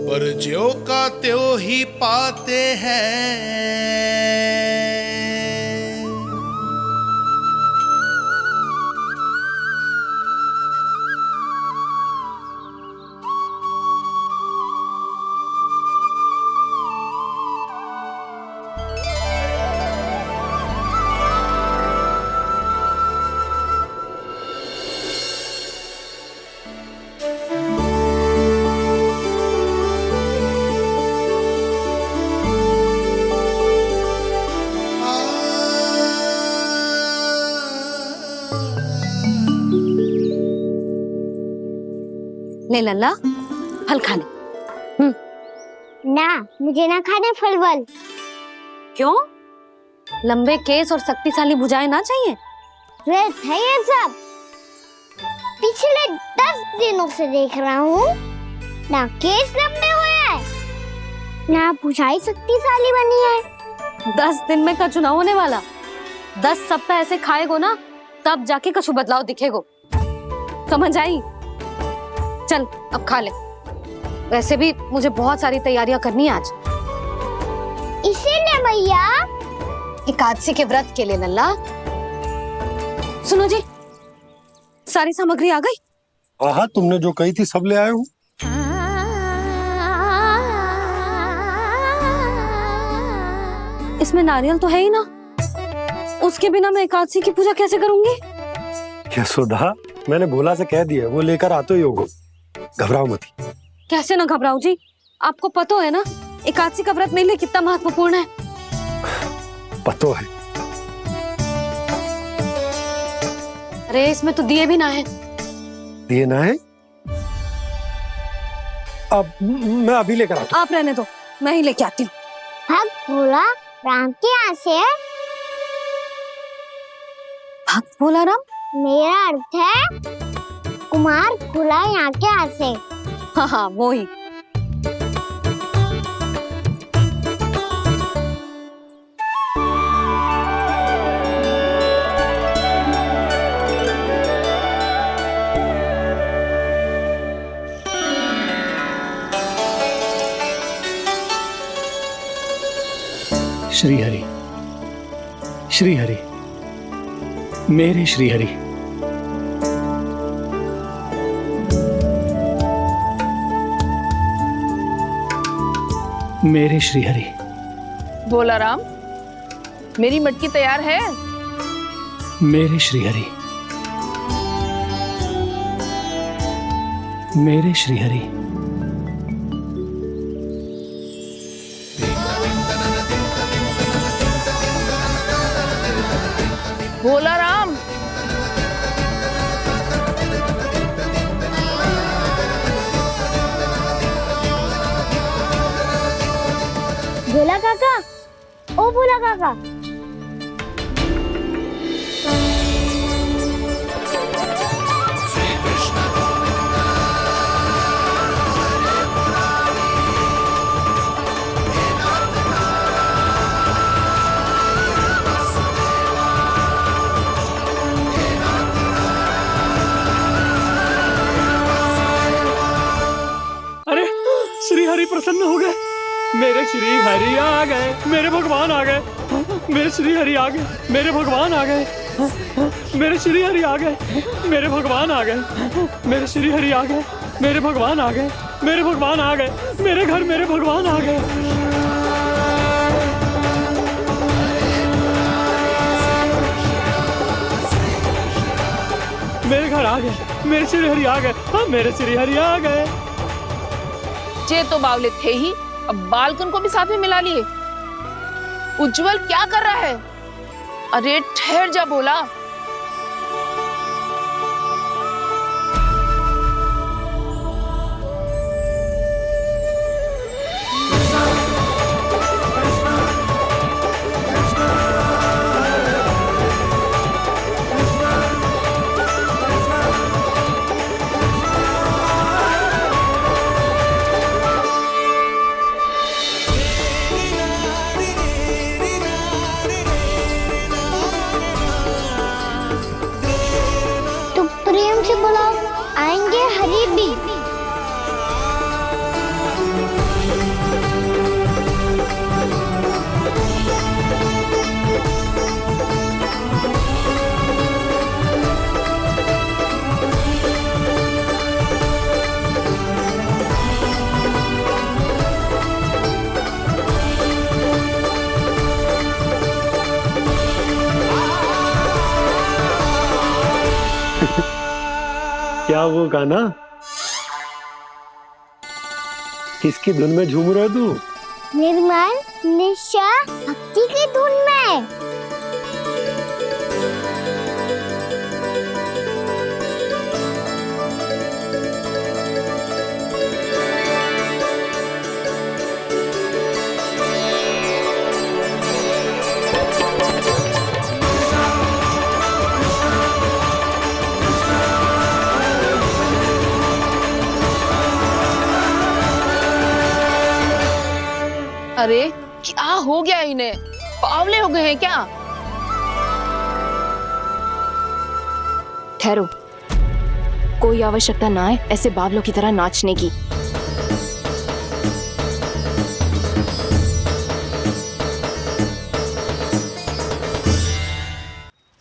पर ज्यों का त्यों ही पाते हैं। ले लल्ला, फल खा ले। ना, मुझे ना खाने फल वल। क्यों? लंबे केस और शक्तिशाली भुजाएं ना चाहिए? व्यर्थ है ये सब। पिछले 10 दिनों से देख रहा हूँ, ना केस लंबे हुए हैं, ना भुजाएं शक्तिशाली बनी है। 10 दिन में कछु ना होने वाला। 10 सप्ताह ऐसे खाएगो ना, तब जाके कछु बदलाव दिखेगो। समझ आई? चल अब खा ले। वैसे भी मुझे बहुत सारी तैयारियां करनी है आज। इसीलिए मैया, एकादशी के व्रत के लिए लल्ला। सुनो जी, सारी सामग्री आ गई? हाँ, तुमने जो कही थी सब ले आए हूँ। इसमें नारियल तो है ही ना, उसके बिना मैं एकादशी की पूजा कैसे करूंगी? यशोदा, मैंने भोला से कह दिया, वो लेकर आते ही होगा। घबराओ मत। कैसे ना घबराओ जी, आपको पता है ना एकादशी का व्रत मेरे लिए कितना महत्वपूर्ण है। पता है। अरे इसमें तो दिए भी ना है। दिए ना है? अब मैं अभी लेकर आता हूँ। आप रहने दो, मैं ही लेके आती हूँ। भक्त भोला राम के यहाँ से? भक्त भोला राम? मेरा अर्थ है कुमार भोला यहाँ के यहाँ से। हाँ हाँ, वो ही। श्री हरि, श्री हरि, मेरे श्री हरि। मेरे श्री हरि। भोला राम, मेरी मटकी तैयार है? मेरे श्री हरि, मेरे श्री हरि। भोला राम, भोला काका, ओ भोला काका। अरे श्री हरि प्रसन्न हो गए। मेरे श्री हरि आ गए, मेरे भगवान आ गए, मेरे श्री हरि आ गए, मेरे भगवान आ गए। मेरे श्री हरि आ गए, मेरे भगवान आ गए, मेरे श्री हरि आ गए, मेरे भगवान आ गए, मेरे भगवान आ गए, मेरे घर मेरे भगवान आ गए। मेरे घर आ गए, मेरे श्री हरि आ गए, हाँ मेरे श्री हरि आ गए। जे तो बावले थे ही, अब बालकन को भी साथ में मिला लिए। उज्जवल क्या कर रहा है? अरे ठहर जा बोला। प्रेम से बुलाओ, आएंगे हरी भी। क्या वो गाना? किसकी धुन में झूम रहा तू? निर्मल निशा भक्ति की धुन में। अरे क्या हो गया इन्हें? बावले हो गए हैं क्या? ठहरो, कोई आवश्यकता ना है ऐसे बावलों की तरह नाचने की।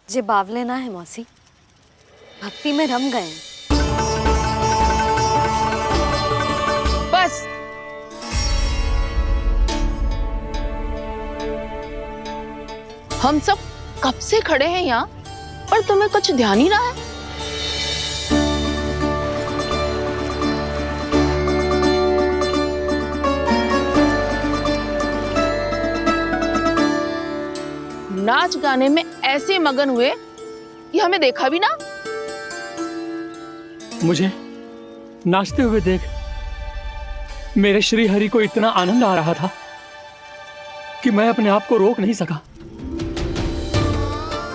जे बावले ना है मौसी, भक्ति में रम गए हैं। बस हम सब कब से खड़े हैं यहाँ, पर तुम्हें कुछ ध्यान ही रहा है। नाच गाने में ऐसे मगन हुए कि हमें देखा भी ना। मुझे नाचते हुए देख मेरे श्री हरि को इतना आनंद आ रहा था कि मैं अपने आप को रोक नहीं सका।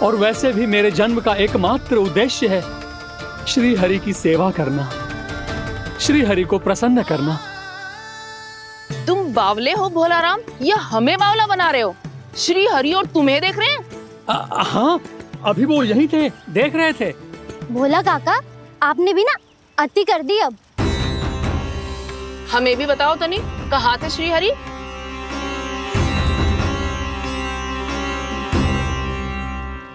और वैसे भी मेरे जन्म का एकमात्र उद्देश्य है श्री हरि की सेवा करना, श्री हरि को प्रसन्न करना। तुम बावले हो भोलाराम, या हमें बावला बना रहे हो? श्री हरि और तुम्हें देख रहे हैं? हाँ, अभी वो यही थे, देख रहे थे। भोला काका, आपने भी ना अति कर दी। अब हमें भी बताओ तनी, कहाँ थे श्री हरि?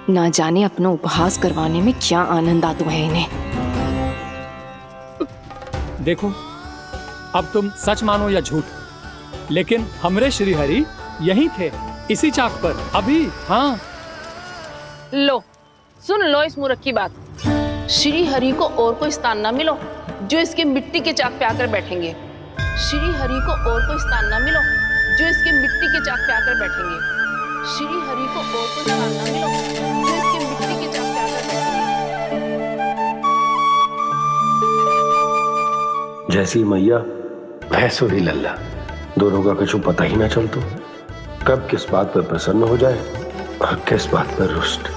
ना जाने अपना उपहास करवाने में क्या आनंद आता है इन्हें। देखो, अब तुम सच मानो या झूठ, लेकिन हमरे श्री हरि यहीं थे, इसी चाक पर अभी। हाँ, लो सुन लो इस मूर्ख की बात। श्री हरि को और कोई स्थान ना मिलो जो इसके मिट्टी के चाक पे आकर बैठेंगे। श्री हरि को और कोई स्थान ना मिलो जो इसके मिट्टी के चाक पे आकर बैठेंगे। श्री हरि को और कोई स्थान ना मिलो जो इसके मिट्टी के चाक पे आकर बैठेंगे। जैसी मैया भैंसुरी लल्ला, दोनों का कुछ पता ही ना चलतो, कब किस बात पर प्रसन्न हो जाए और किस बात पर रुष्ट।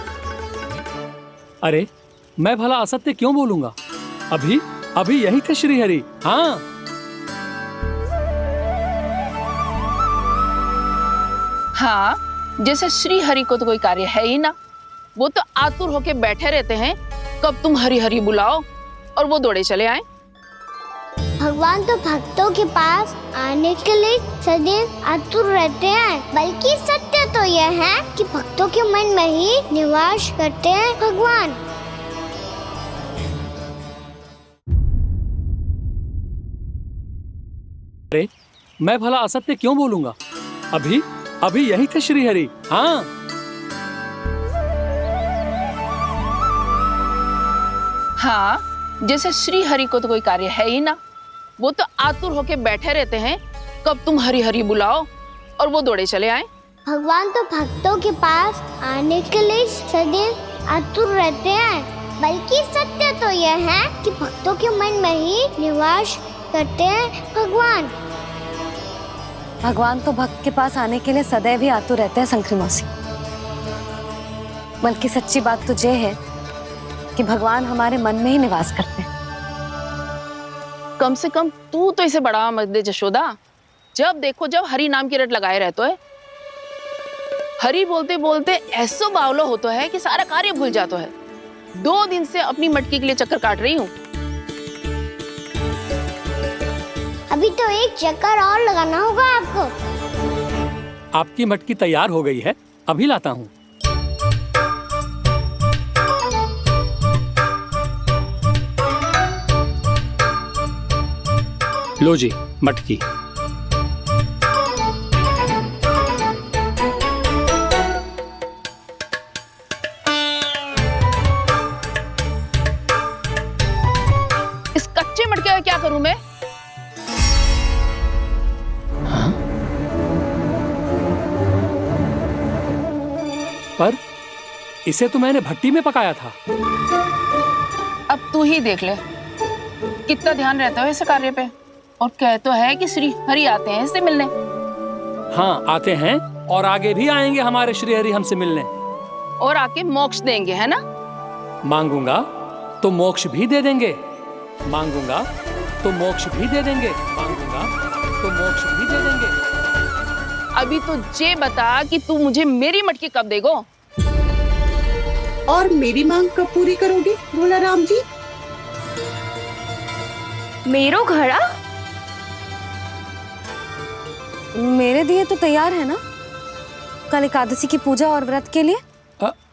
अरे मैं भला असत्य क्यों बोलूंगा? अभी अभी यही थे श्री हरि। हाँ, हाँ, जैसे श्री हरि को तो कोई कार्य है ही ना, वो तो आतुर होके बैठे रहते हैं कब तुम हरि हरि बुलाओ और वो दौड़े चले आए। भगवान तो भक्तों के पास आने के लिए सदैव आतुर रहते हैं, बल्कि सत्य तो यह है कि भक्तों के मन में ही निवास करते हैं भगवान। अरे मैं भला असत्य क्यों बोलूंगा? अभी अभी यही थे श्री हरि। हाँ, हाँ, जैसे श्री हरि को तो कोई कार्य है ही ना, वो तो आतुर होके बैठे रहते हैं कब तुम हरि हरि बुलाओ और वो दौड़े चले आए। भगवान तो भक्तों के पास आने के लिए सदैव आतुर रहते हैं, बल्कि सत्य तो यह है कि भक्तों के मन में ही निवास करते हैं भगवान। भगवान तो भक्त के पास आने के लिए सदैव ही आतुर रहते हैं शंकरी मौसी। बल्कि सच्ची बात तो ये है कि भगवान हमारे मन में ही निवास करते हैं। कम से कम तू तो इसे बढ़ावा मत दे जशोदा। जब देखो जब हरि नाम की रट लगाए रहते है। हरि बोलते बोलते ऐसो बावलो होता है कि सारा कार्य भूल जाता है। 2 दिन से अपनी मटकी के लिए चक्कर काट रही हूँ। अभी तो एक चक्कर और लगाना होगा आपको। आपकी मटकी तैयार हो गई है, अभी लाता हूँ। लो जी मटकी। इस कच्चे मटके का क्या करूं मैं? पर इसे तो मैंने भट्टी में पकाया था। अब तू ही देख ले कितना ध्यान रहता है इस कार्य पे। और कह तो है कि श्री हरि आते हैं इससे मिलने। हाँ आते हैं और आगे भी आएंगे हमारे श्री हरि हमसे मिलने। और आके मोक्ष देंगे, है ना? मांगूंगा तो मोक्ष भी दे देंगे, मांगूंगा तो मोक्ष भी दे देंगे, मांगूंगा तो मोक्ष भी दे देंगे। अभी तो ये बता कि तू मुझे मेरी मटकी कब देगो? और मेरी मांग कब पूरी करोगे भोला राम जी? मेरो घड़ा मेरे दिए तो तैयार है ना कल एकादशी की पूजा और व्रत के लिए।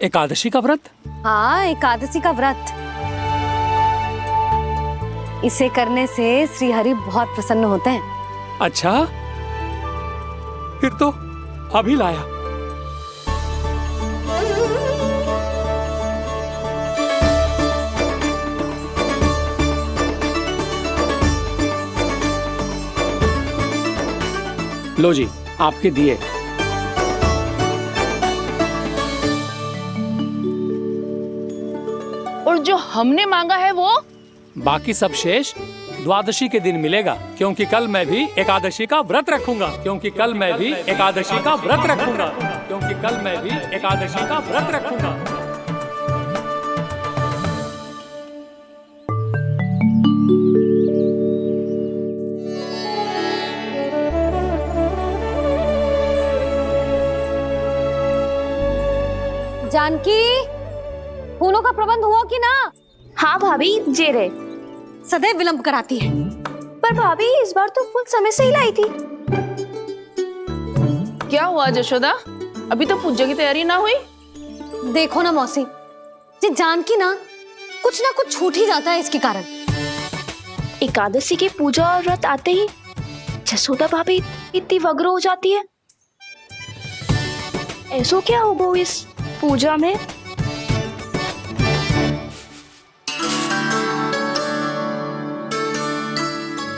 एकादशी का व्रत? हाँ, एकादशी का व्रत। इसे करने से श्री हरि बहुत प्रसन्न होते हैं। अच्छा, फिर तो अभी लाया। लो जी आपके दिए। और जो हमने मांगा है वो? बाकी सब शेष द्वादशी के दिन मिलेगा, क्योंकि कल मैं भी एकादशी का व्रत रखूंगा, क्योंकि कल मैं भी एकादशी का व्रत रखूंगा, क्योंकि कल मैं भी एकादशी का व्रत रखूंगा। जानकी, फूलों का प्रबंध हुआ कि ना? हाँ भाभी, जे रहे। सदैव विलंब कराती है। पर भाभी इस बार तो फूल समय से ही लाई थी। क्या हुआ जशोदा? अभी तो पूजा की तैयारी ना हुई? देखो ना मौसी, ये जानकी ना कुछ छूट ही जाता है इसके कारण। एकादशी की पूजा और व्रत आते ही जसोदा भाभी इतनी वग्र हो जाती है। ऐसो क्या होगा इस पूजा में?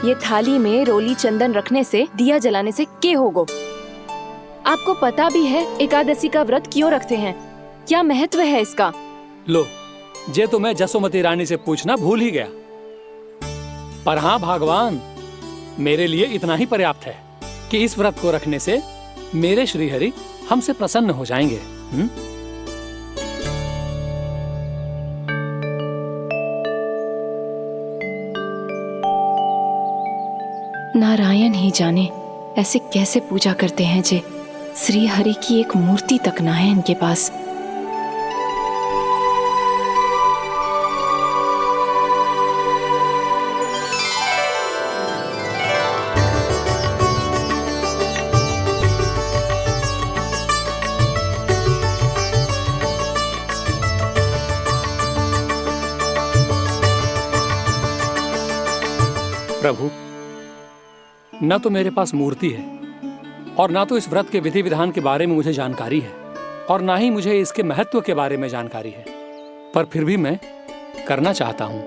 ये थाली में रोली चंदन रखने से, दिया जलाने से के होगो? आपको पता भी है एकादशी का व्रत क्यों रखते हैं? क्या महत्व है इसका? लो, जे तो मैं जसोमती रानी से पूछना भूल ही गया। पर हाँ भगवान, मेरे लिए इतना ही पर्याप्त है कि इस व्रत को रखने से मेरे श्री हरि हमसे प्रसन्न हो जाएंगे। नारायण ही जाने ऐसे कैसे पूजा करते हैं जे श्री हरि की एक मूर्ति तक ना है इनके पास। प्रभु, न तो मेरे पास मूर्ति है और ना तो इस व्रत के विधि विधान के बारे में मुझे जानकारी है और ना ही मुझे इसके महत्व के बारे में जानकारी है, पर फिर भी मैं करना चाहता हूं।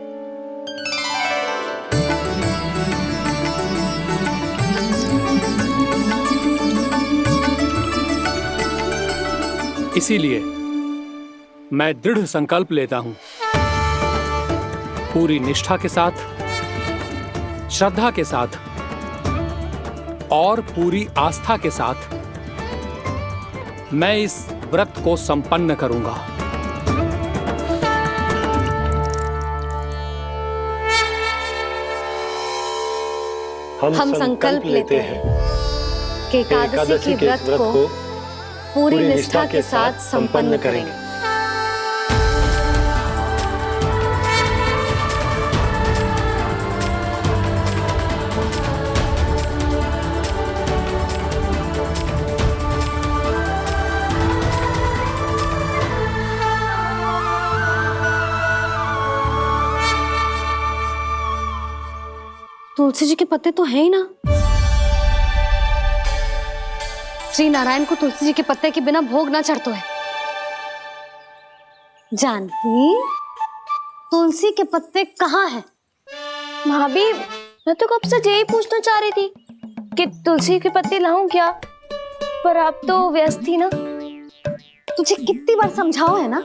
इसीलिए मैं दृढ़ संकल्प लेता हूं, पूरी निष्ठा के साथ, श्रद्धा के साथ और पूरी आस्था के साथ मैं इस व्रत को संपन्न करूंगा। हम संकल्प लेते हैं कि एकादशी के व्रत को पूरी निष्ठा के साथ संपन्न करेंगे। तुलसी जी के पत्ते तो हैं ही ना। श्री नारायण को तुलसी जी के पत्ते के बिना भोग ना चढ़तो है। जानकी, तुलसी के पत्ते कहाँ हैं? भाभी, मैं तो कब से यही पूछना चाह रही थी कि तुलसी के पत्ते लाऊं क्या, पर आप तो व्यस्त थी ना। तुझे कितनी बार समझाओ है ना,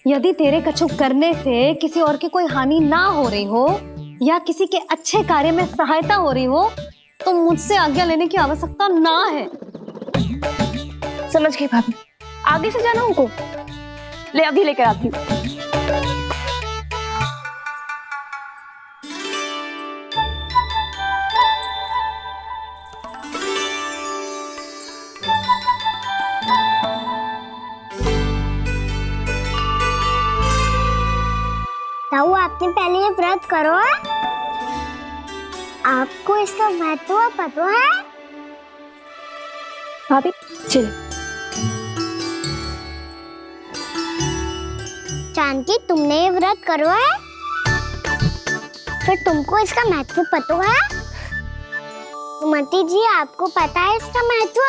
यदि तेरे कछु करने से किसी और की कोई हानि ना हो रही हो या किसी के अच्छे कार्य में सहायता हो रही हो तो मुझसे आज्ञा लेने की आवश्यकता ना है। समझ गई भाभी, आगे से जाना उनको। ले अभी लेकर आती हूँ। ताऊ, आपने पहले ये व्रत करो है? आपको इसका महत्व पता है? भाभी चलो। जानकी, तुमने ये व्रत करो है? फिर तुमको इसका महत्व पता है? सुमति जी, आपको पता है इसका महत्व?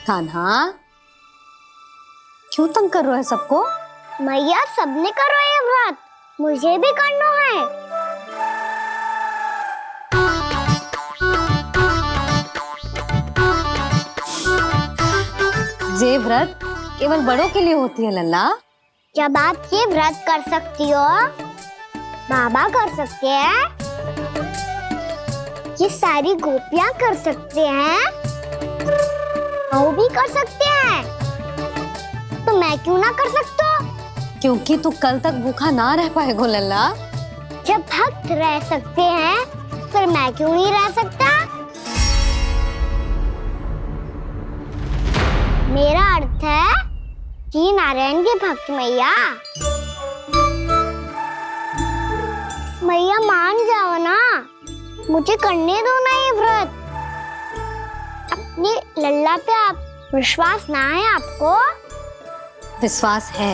कान्हा, क्यों तंग कर रहे हो सबको? मैया, सबने करो ये व्रत, मुझे भी करना है। ये व्रत केवल बड़ों के लिए होती है लल्ला। जब आप ये व्रत कर सकती हो, बाबा कर सकते हैं, ये सारी गोपियां कर सकते हैं, वो भी कर सकते हैं, तो मैं क्यों ना कर सकता? क्योंकि तू कल तक भूखा ना रह पाएगा लल्ला। जब भक्त रह सकते हैं, फिर मैं क्यों नहीं रह सकता? मेरा अर्थ है कि नारायण के भक्त मैया। मैया मान जाओ ना, मुझे करने दो ना ये व्रत। अपनी लल्ला पे आप विश्वास ना है आपको? विश्वास है।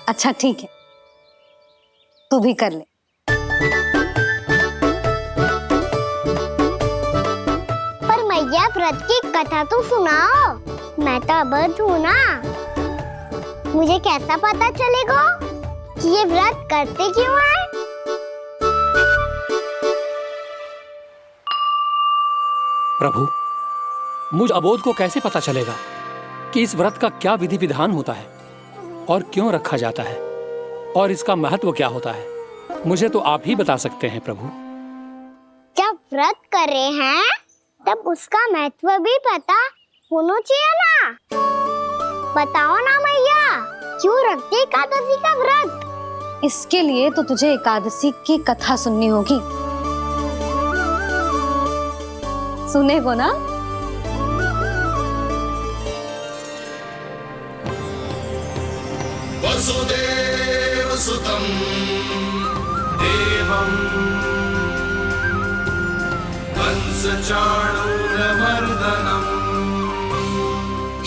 अच्छा ठीक है, तू भी कर ले। पर मैया, व्रत की कथा तो सुनाओ। मैं तो अबध हूँ ना, मुझे कैसा पता चलेगा कि ये व्रत करते क्यों हैं? प्रभु, मुझ अबोध को कैसे पता चलेगा कि इस व्रत का क्या विधि विधान होता है और क्यों रखा जाता है और इसका महत्व क्या होता है? मुझे तो आप ही बता सकते हैं प्रभु। जब व्रत कर रहे हैं तब उसका महत्व भी पता होना चाहिए ना। बताओ ना मैया, क्यों रखते एकादशी का व्रत? इसके लिए तो तुझे एकादशी की कथा सुननी होगी। सुनेगो ना? वसुदेव सुतं देवं कंसचाणूरमर्दनम्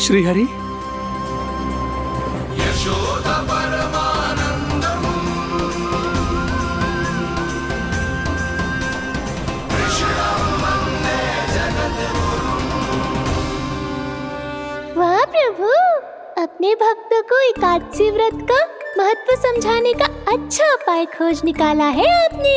श्रीहरि, यशोदा परमानंदं अपने भक्तों को एकादशी व्रत का महत्व समझाने का अच्छा उपाय खोज निकाला है आपने।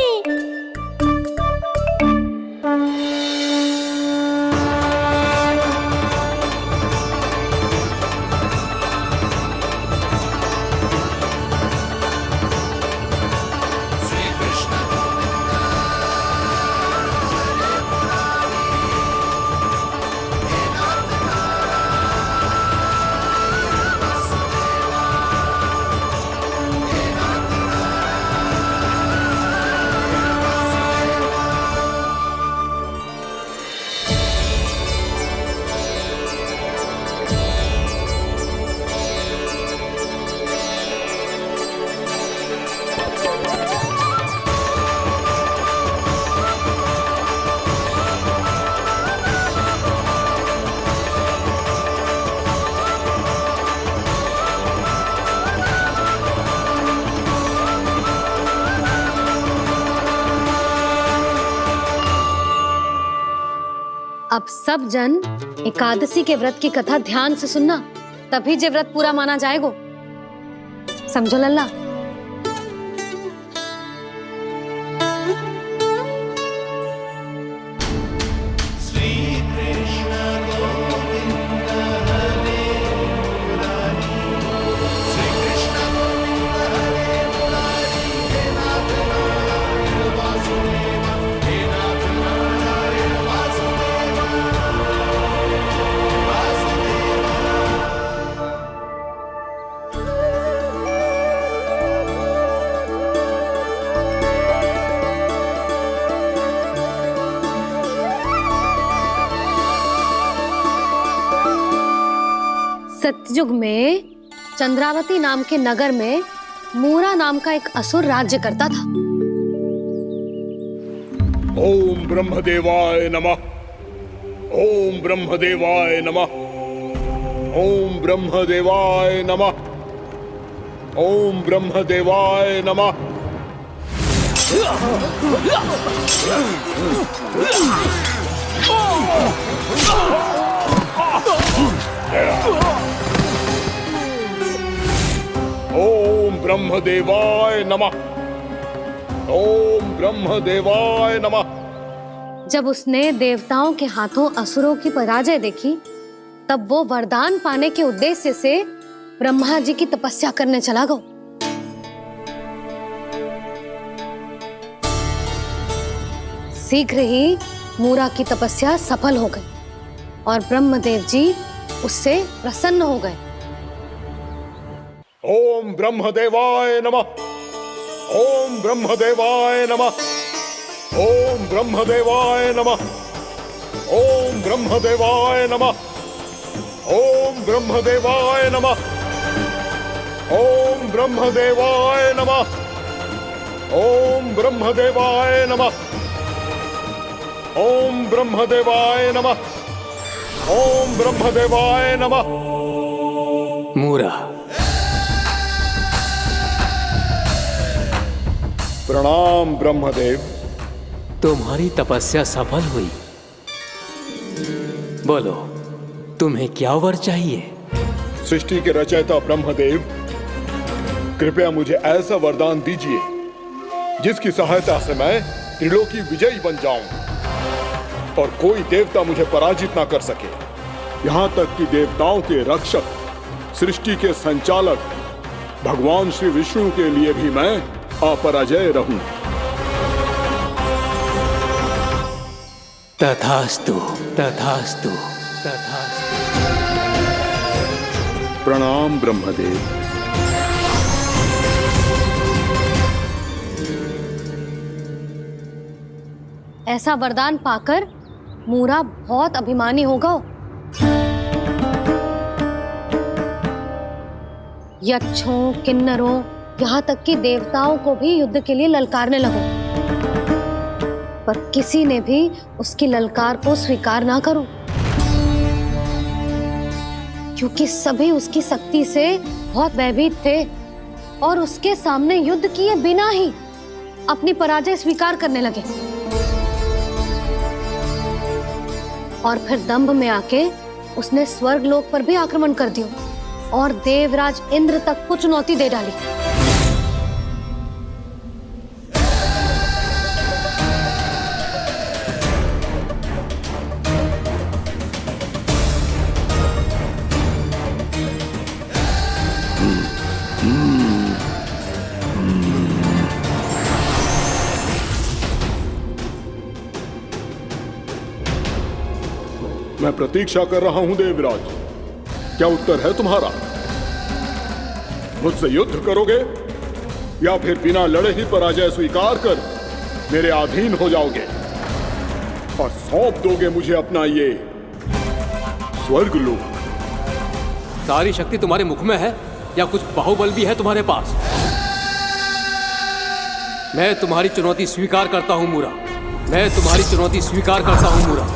अब सब जन एकादशी के व्रत की कथा ध्यान से सुनना, तभी जे व्रत पूरा माना जाएगा। समझो लल्ला। सतयुग में चंद्रावती नाम के नगर में मूरा नाम का एक असुर राज्य करता था। ओम ब्रह्मदेवाय नमः। ओम ब्रह्मदेवाय नमः। ओम ब्रह्मदेवाय नमः। ओम ब्रह्मदेवाय नमः। ओम ब्रह्मदेवाय नमः। ओम ब्रह्मदेवाय नमः। जब उसने देवताओं के हाथों असुरों की पराजय देखी, तब वो वरदान पाने के उद्देश्य से ब्रह्मा जी की तपस्या करने चला गया। शीघ्र ही मूरा की तपस्या सफल हो गई और ब्रह्मदेव जी उससे प्रसन्न हो गए। ओम ब्रह्मदेवाय नमः। ओम ब्रह्मदेवाय नमः। ओम ब्रह्मदेवाय नमः। ओम ब्रह्मदेवाय नमः। ओम ब्रह्मदेवाय नमः। ओम ब्रह्मदेवाय नमः। ओम ब्रह्मदेवाय नमः। ओम ब्रह्मदेवाय नमः। ओम ब्रह्मदेवाय नमः। मूरा, प्रणाम ब्रह्मदेव। तुम्हारी तपस्या सफल हुई। बोलो, तुम्हें क्या वर चाहिए? सृष्टि के रचयिता ब्रह्मदेव, कृपया मुझे ऐसा वरदान दीजिए जिसकी सहायता से मैं त्रिलोकी विजयी बन जाऊं और कोई देवता मुझे पराजित ना कर सके। यहां तक कि देवताओं के रक्षक, सृष्टि के संचालक भगवान श्री विष्णु के लिए भी मैं अपराजय रहूं। तथास्तु, तथास्तु, तथास्तु। प्रणाम ब्रह्मदेव। ऐसा वरदान पाकर मूरा बहुत अभिमानी होगा। यक्षों, किन्नरों, यहाँ तक कि देवताओं को भी युद्ध के लिए ललकारने लगा, पर किसी ने भी उसकी ललकार को स्वीकार ना करो, क्योंकि सभी उसकी शक्ति से बहुत भयभीत थे और उसके सामने युद्ध किए बिना ही अपनी पराजय स्वीकार करने लगे और फिर दंभ में आके उसने स्वर्ग लोक पर भी आक्रमण कर दिया और देवराज इंद्र तक को चुनौती दे डाली। मैं प्रतीक्षा कर रहा हूं देवराज, क्या उत्तर है तुम्हारा? मुझसे युद्ध करोगे या फिर बिना लड़े ही पराजय स्वीकार कर मेरे अधीन हो जाओगे और सौंप दोगे मुझे अपना ये स्वर्ग लोक? सारी शक्ति तुम्हारे मुख में है या कुछ बाहुबल भी है तुम्हारे पास? मैं तुम्हारी चुनौती स्वीकार करता हूं मूरा, मैं तुम्हारी चुनौती स्वीकार करता हूं मूरा।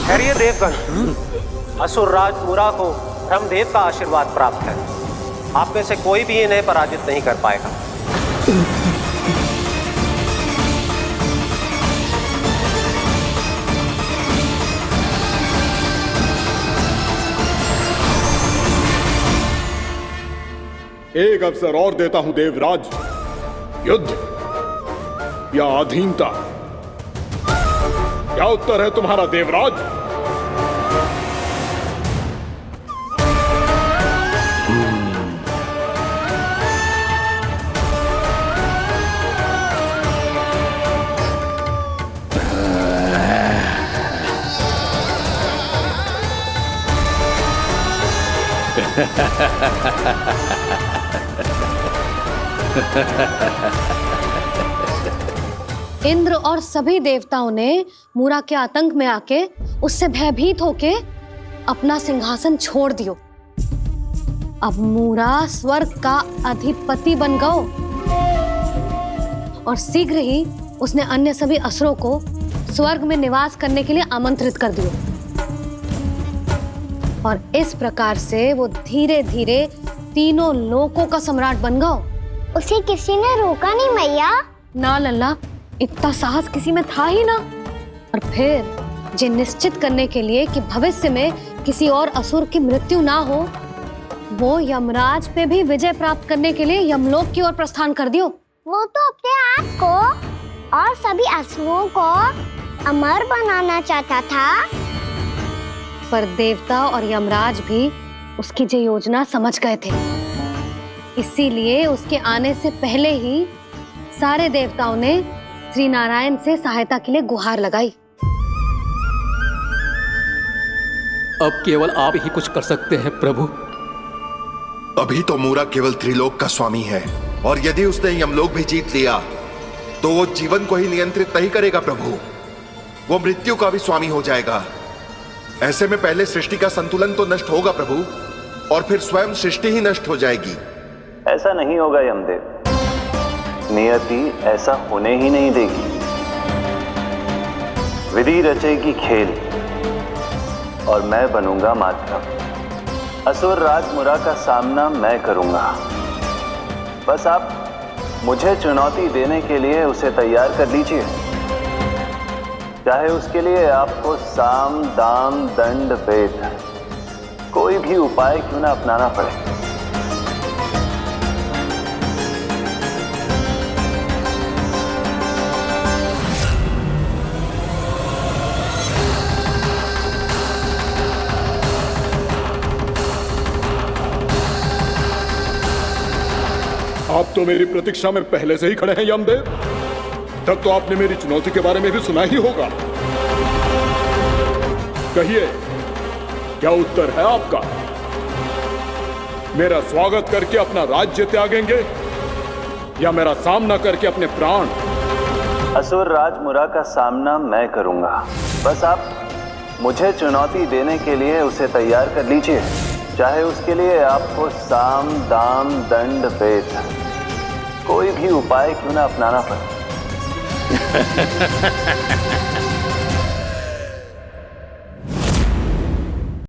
ठहरिए देवगण, असुर राज मूरा को ब्रह्मदेव का आशीर्वाद प्राप्त है। आप में से कोई भी इन्हें पराजित नहीं कर पाएगा। एक अवसर और देता हूं देवराज, युद्ध या अधीनता, क्या उत्तर है तुम्हारा देवराज? इंद्र और सभी देवताओं ने मूरा के आतंक में आके उससे भयभीत होके अपना सिंहासन छोड़ दियो। अब मूरा स्वर्ग का अधिपति बन गयो और शीघ्र ही उसने अन्य सभी असुरों को स्वर्ग में निवास करने के लिए आमंत्रित कर दियो। और इस प्रकार से वो धीरे धीरे तीनों लोकों का सम्राट बन गयो। उसे किसी ने रोका नहीं मैया? ना लल्ला, इतना साहस किसी में था ही ना। और फिर ये निश्चित करने के लिए कि भविष्य में किसी और असुर की मृत्यु ना हो, वो यमराज पे भी विजय प्राप्त करने के लिए यमलोक की ओर प्रस्थान कर दियो। वो तो अपने आप को और सभी असुरों को अमर बनाना चाहता था। पर देवता और यमराज भी उसकी ये योजना समझ गए थे, इसीलिए उसके आने से पहले ही सारे देवताओं ने श्री नारायण से सहायता के लिए गुहार लगाई। अब केवल आप ही कुछ कर सकते हैं प्रभु। अभी तो मूरा केवल त्रिलोक का स्वामी है, और यदि उसने यमलोक भी जीत लिया तो वो जीवन को ही नियंत्रित नहीं करेगा प्रभु, वो मृत्यु का भी स्वामी हो जाएगा। ऐसे में पहले सृष्टि का संतुलन तो नष्ट होगा प्रभु, और फिर स्वयं सृष्टि ही नष्ट हो जाएगी। ऐसा नहीं होगा यमदेव, नियति ऐसा होने ही नहीं देगी। विधि रचेगी खेल और मैं बनूंगा माध्यम। असुर राज मूरा का सामना मैं करूंगा। बस आप मुझे चुनौती देने के लिए उसे तैयार कर लीजिए, चाहे उसके लिए आपको साम दाम दंड भेद कोई भी उपाय क्यों ना अपनाना पड़े। आप तो मेरी प्रतीक्षा में पहले से ही खड़े हैं यमदेव। तब तो आपने मेरी चुनौती के बारे में भी सुना ही होगा। कहिए, क्या उत्तर है आपका? मेरा स्वागत करके अपना राज्य त्यागेंगे या मेरा सामना करके अपने प्राण? असुर राज मुरा का सामना मैं करूंगा। बस आप मुझे चुनौती देने के लिए उसे तैयार कर लीजिए, चाहे उसके लिए आपको साम दाम दंड भेद कोई भी उपाय क्यों ना अपनाना पड़े।